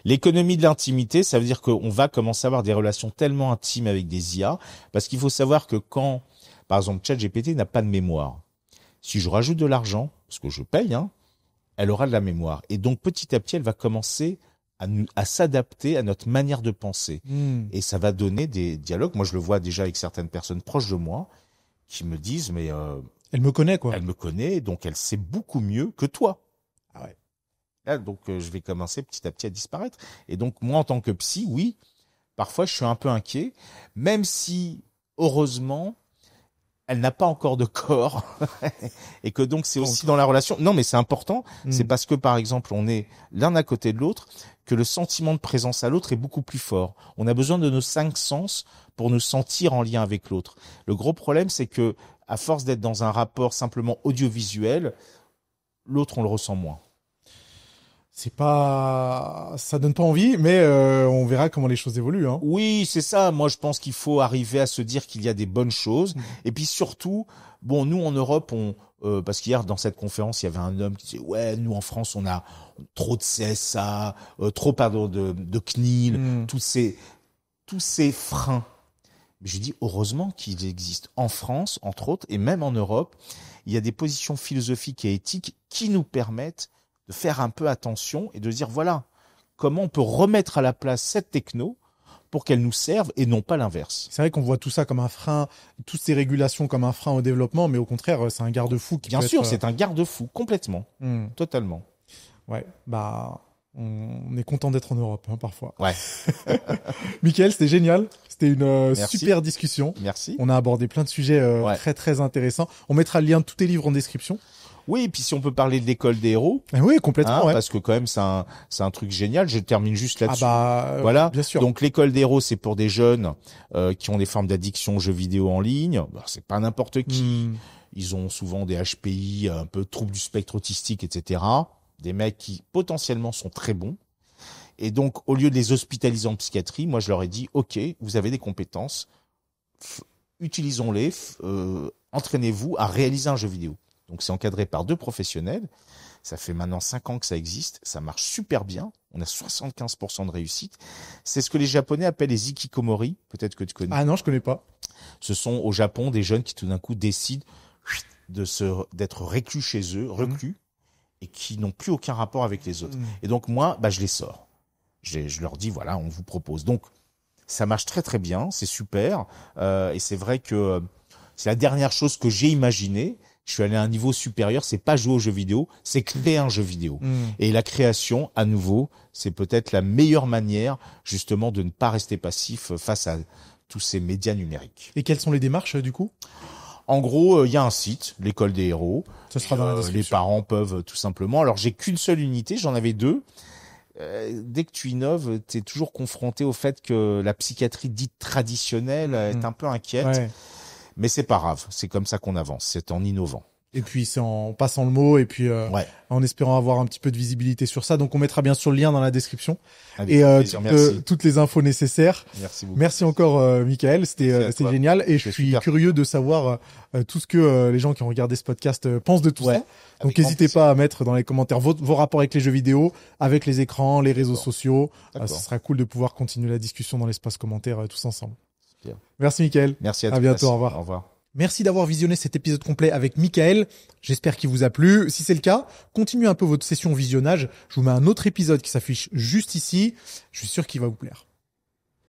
L'économie de l'intimité, ça veut dire qu'on va commencer à avoir des relations tellement intimes avec des IA, parce qu'il faut savoir que quand, par exemple, ChatGPT n'a pas de mémoire, si je rajoute de l'argent, parce que je paye, elle aura de la mémoire. Et donc, petit à petit, elle va commencer à s'adapter à notre manière de penser. Et ça va donner des dialogues. Moi, je le vois déjà avec certaines personnes proches de moi qui me disent, mais... elle me connaît, quoi. Elle me connaît, donc elle sait beaucoup mieux que toi. Ah ouais. Là, donc, je vais commencer petit à petit à disparaître. Et donc, moi, en tant que psy, oui, parfois, je suis un peu inquiet, même si, heureusement, elle n'a pas encore de corps et que donc c'est aussi dans la relation. Non, mais c'est important. C'est parce que, par exemple, on est l'un à côté de l'autre que le sentiment de présence à l'autre est beaucoup plus fort. On a besoin de nos 5 sens pour nous sentir en lien avec l'autre. Le gros problème, c'est que, à force d'être dans un rapport simplement audiovisuel, l'autre, on le ressent moins. Ça donne pas envie, mais on verra comment les choses évoluent. Oui, c'est ça. Moi, je pense qu'il faut arriver à se dire qu'il y a des bonnes choses. Et puis surtout, nous en Europe, parce qu'hier dans cette conférence, il y avait un homme qui disait ouais, nous en France, on a trop de CSA, trop de CNIL, tous ces freins. Mais je dis heureusement qu'il existe en France, entre autres, et même en Europe, il y a des positions philosophiques et éthiques qui nous permettent de faire un peu attention et de dire voilà comment on peut remettre à la place cette techno pour qu'elle nous serve et non pas l'inverse. C'est vrai qu'on voit tout ça comme un frein, toutes ces régulations comme un frein au développement, mais au contraire, c'est un garde-fou qui Bien sûr, c'est un garde-fou, complètement, totalement. Ouais, on est content d'être en Europe, parfois. Ouais. Mickaël, c'était génial. C'était une super discussion. Merci. On a abordé plein de sujets très, très intéressants. On mettra le lien de tous tes livres en description. Oui, et puis si on peut parler de l'école des héros. Oui, complètement, ouais. Parce que quand même, c'est un truc génial. Je termine juste là-dessus. Voilà. Bien sûr. Donc l'école des héros, c'est pour des jeunes qui ont des formes d'addiction aux jeux vidéo en ligne. Bah, c'est pas n'importe qui. Ils ont souvent des HPI, un peu troubles du spectre autistique, etc. Des mecs qui potentiellement sont très bons. Et donc, au lieu de les hospitaliser en psychiatrie, moi je leur ai dit, OK, vous avez des compétences, utilisons-les, entraînez-vous à réaliser un jeu vidéo. Donc c'est encadré par 2 professionnels. Ça fait maintenant 5 ans que ça existe. Ça marche super bien. On a 75% de réussite. C'est ce que les Japonais appellent les hikikomori. Peut-être que tu connais. Ah non, je connais pas. Ce sont au Japon des jeunes qui tout d'un coup décident d'être reclus chez eux, et qui n'ont plus aucun rapport avec les autres. Et donc moi, je les sors. Je leur dis, voilà, on vous propose. Donc ça marche très très bien. C'est super. Et c'est vrai que c'est la dernière chose que j'ai imaginée. Je suis allé à un niveau supérieur, c'est pas jouer aux jeux vidéo, c'est créer un jeu vidéo. Et la création, à nouveau, c'est peut-être la meilleure manière, justement, de ne pas rester passif face à tous ces médias numériques. Et quelles sont les démarches, du coup? En gros, il y a un site, l'école des héros. Ça sera dans la description. Les parents peuvent tout simplement. Alors, j'ai qu'une seule unité, j'en avais 2. Dès que tu innoves, tu es toujours confronté au fait que la psychiatrie dite traditionnelle est un peu inquiète. Ouais. Mais c'est pas grave, c'est comme ça qu'on avance, c'est en innovant. Et puis c'est en passant le mot et puis en espérant avoir un petit peu de visibilité sur ça. Donc on mettra bien sûr le lien dans la description et toutes les infos nécessaires. Merci beaucoup. Merci encore Michael, c'était génial et je suis curieux de savoir tout ce que les gens qui ont regardé ce podcast pensent de tout ça. Donc n'hésitez pas à mettre dans les commentaires vos rapports avec les jeux vidéo, avec les écrans, les réseaux sociaux. Ce sera cool de pouvoir continuer la discussion dans l'espace commentaire tous ensemble. Bien. Merci Michael. Merci à toi. À bientôt, au revoir. Au revoir. Merci d'avoir visionné cet épisode complet avec Michael. J'espère qu'il vous a plu. Si c'est le cas, continuez un peu votre session visionnage. Je vous mets un autre épisode qui s'affiche juste ici. Je suis sûr qu'il va vous plaire.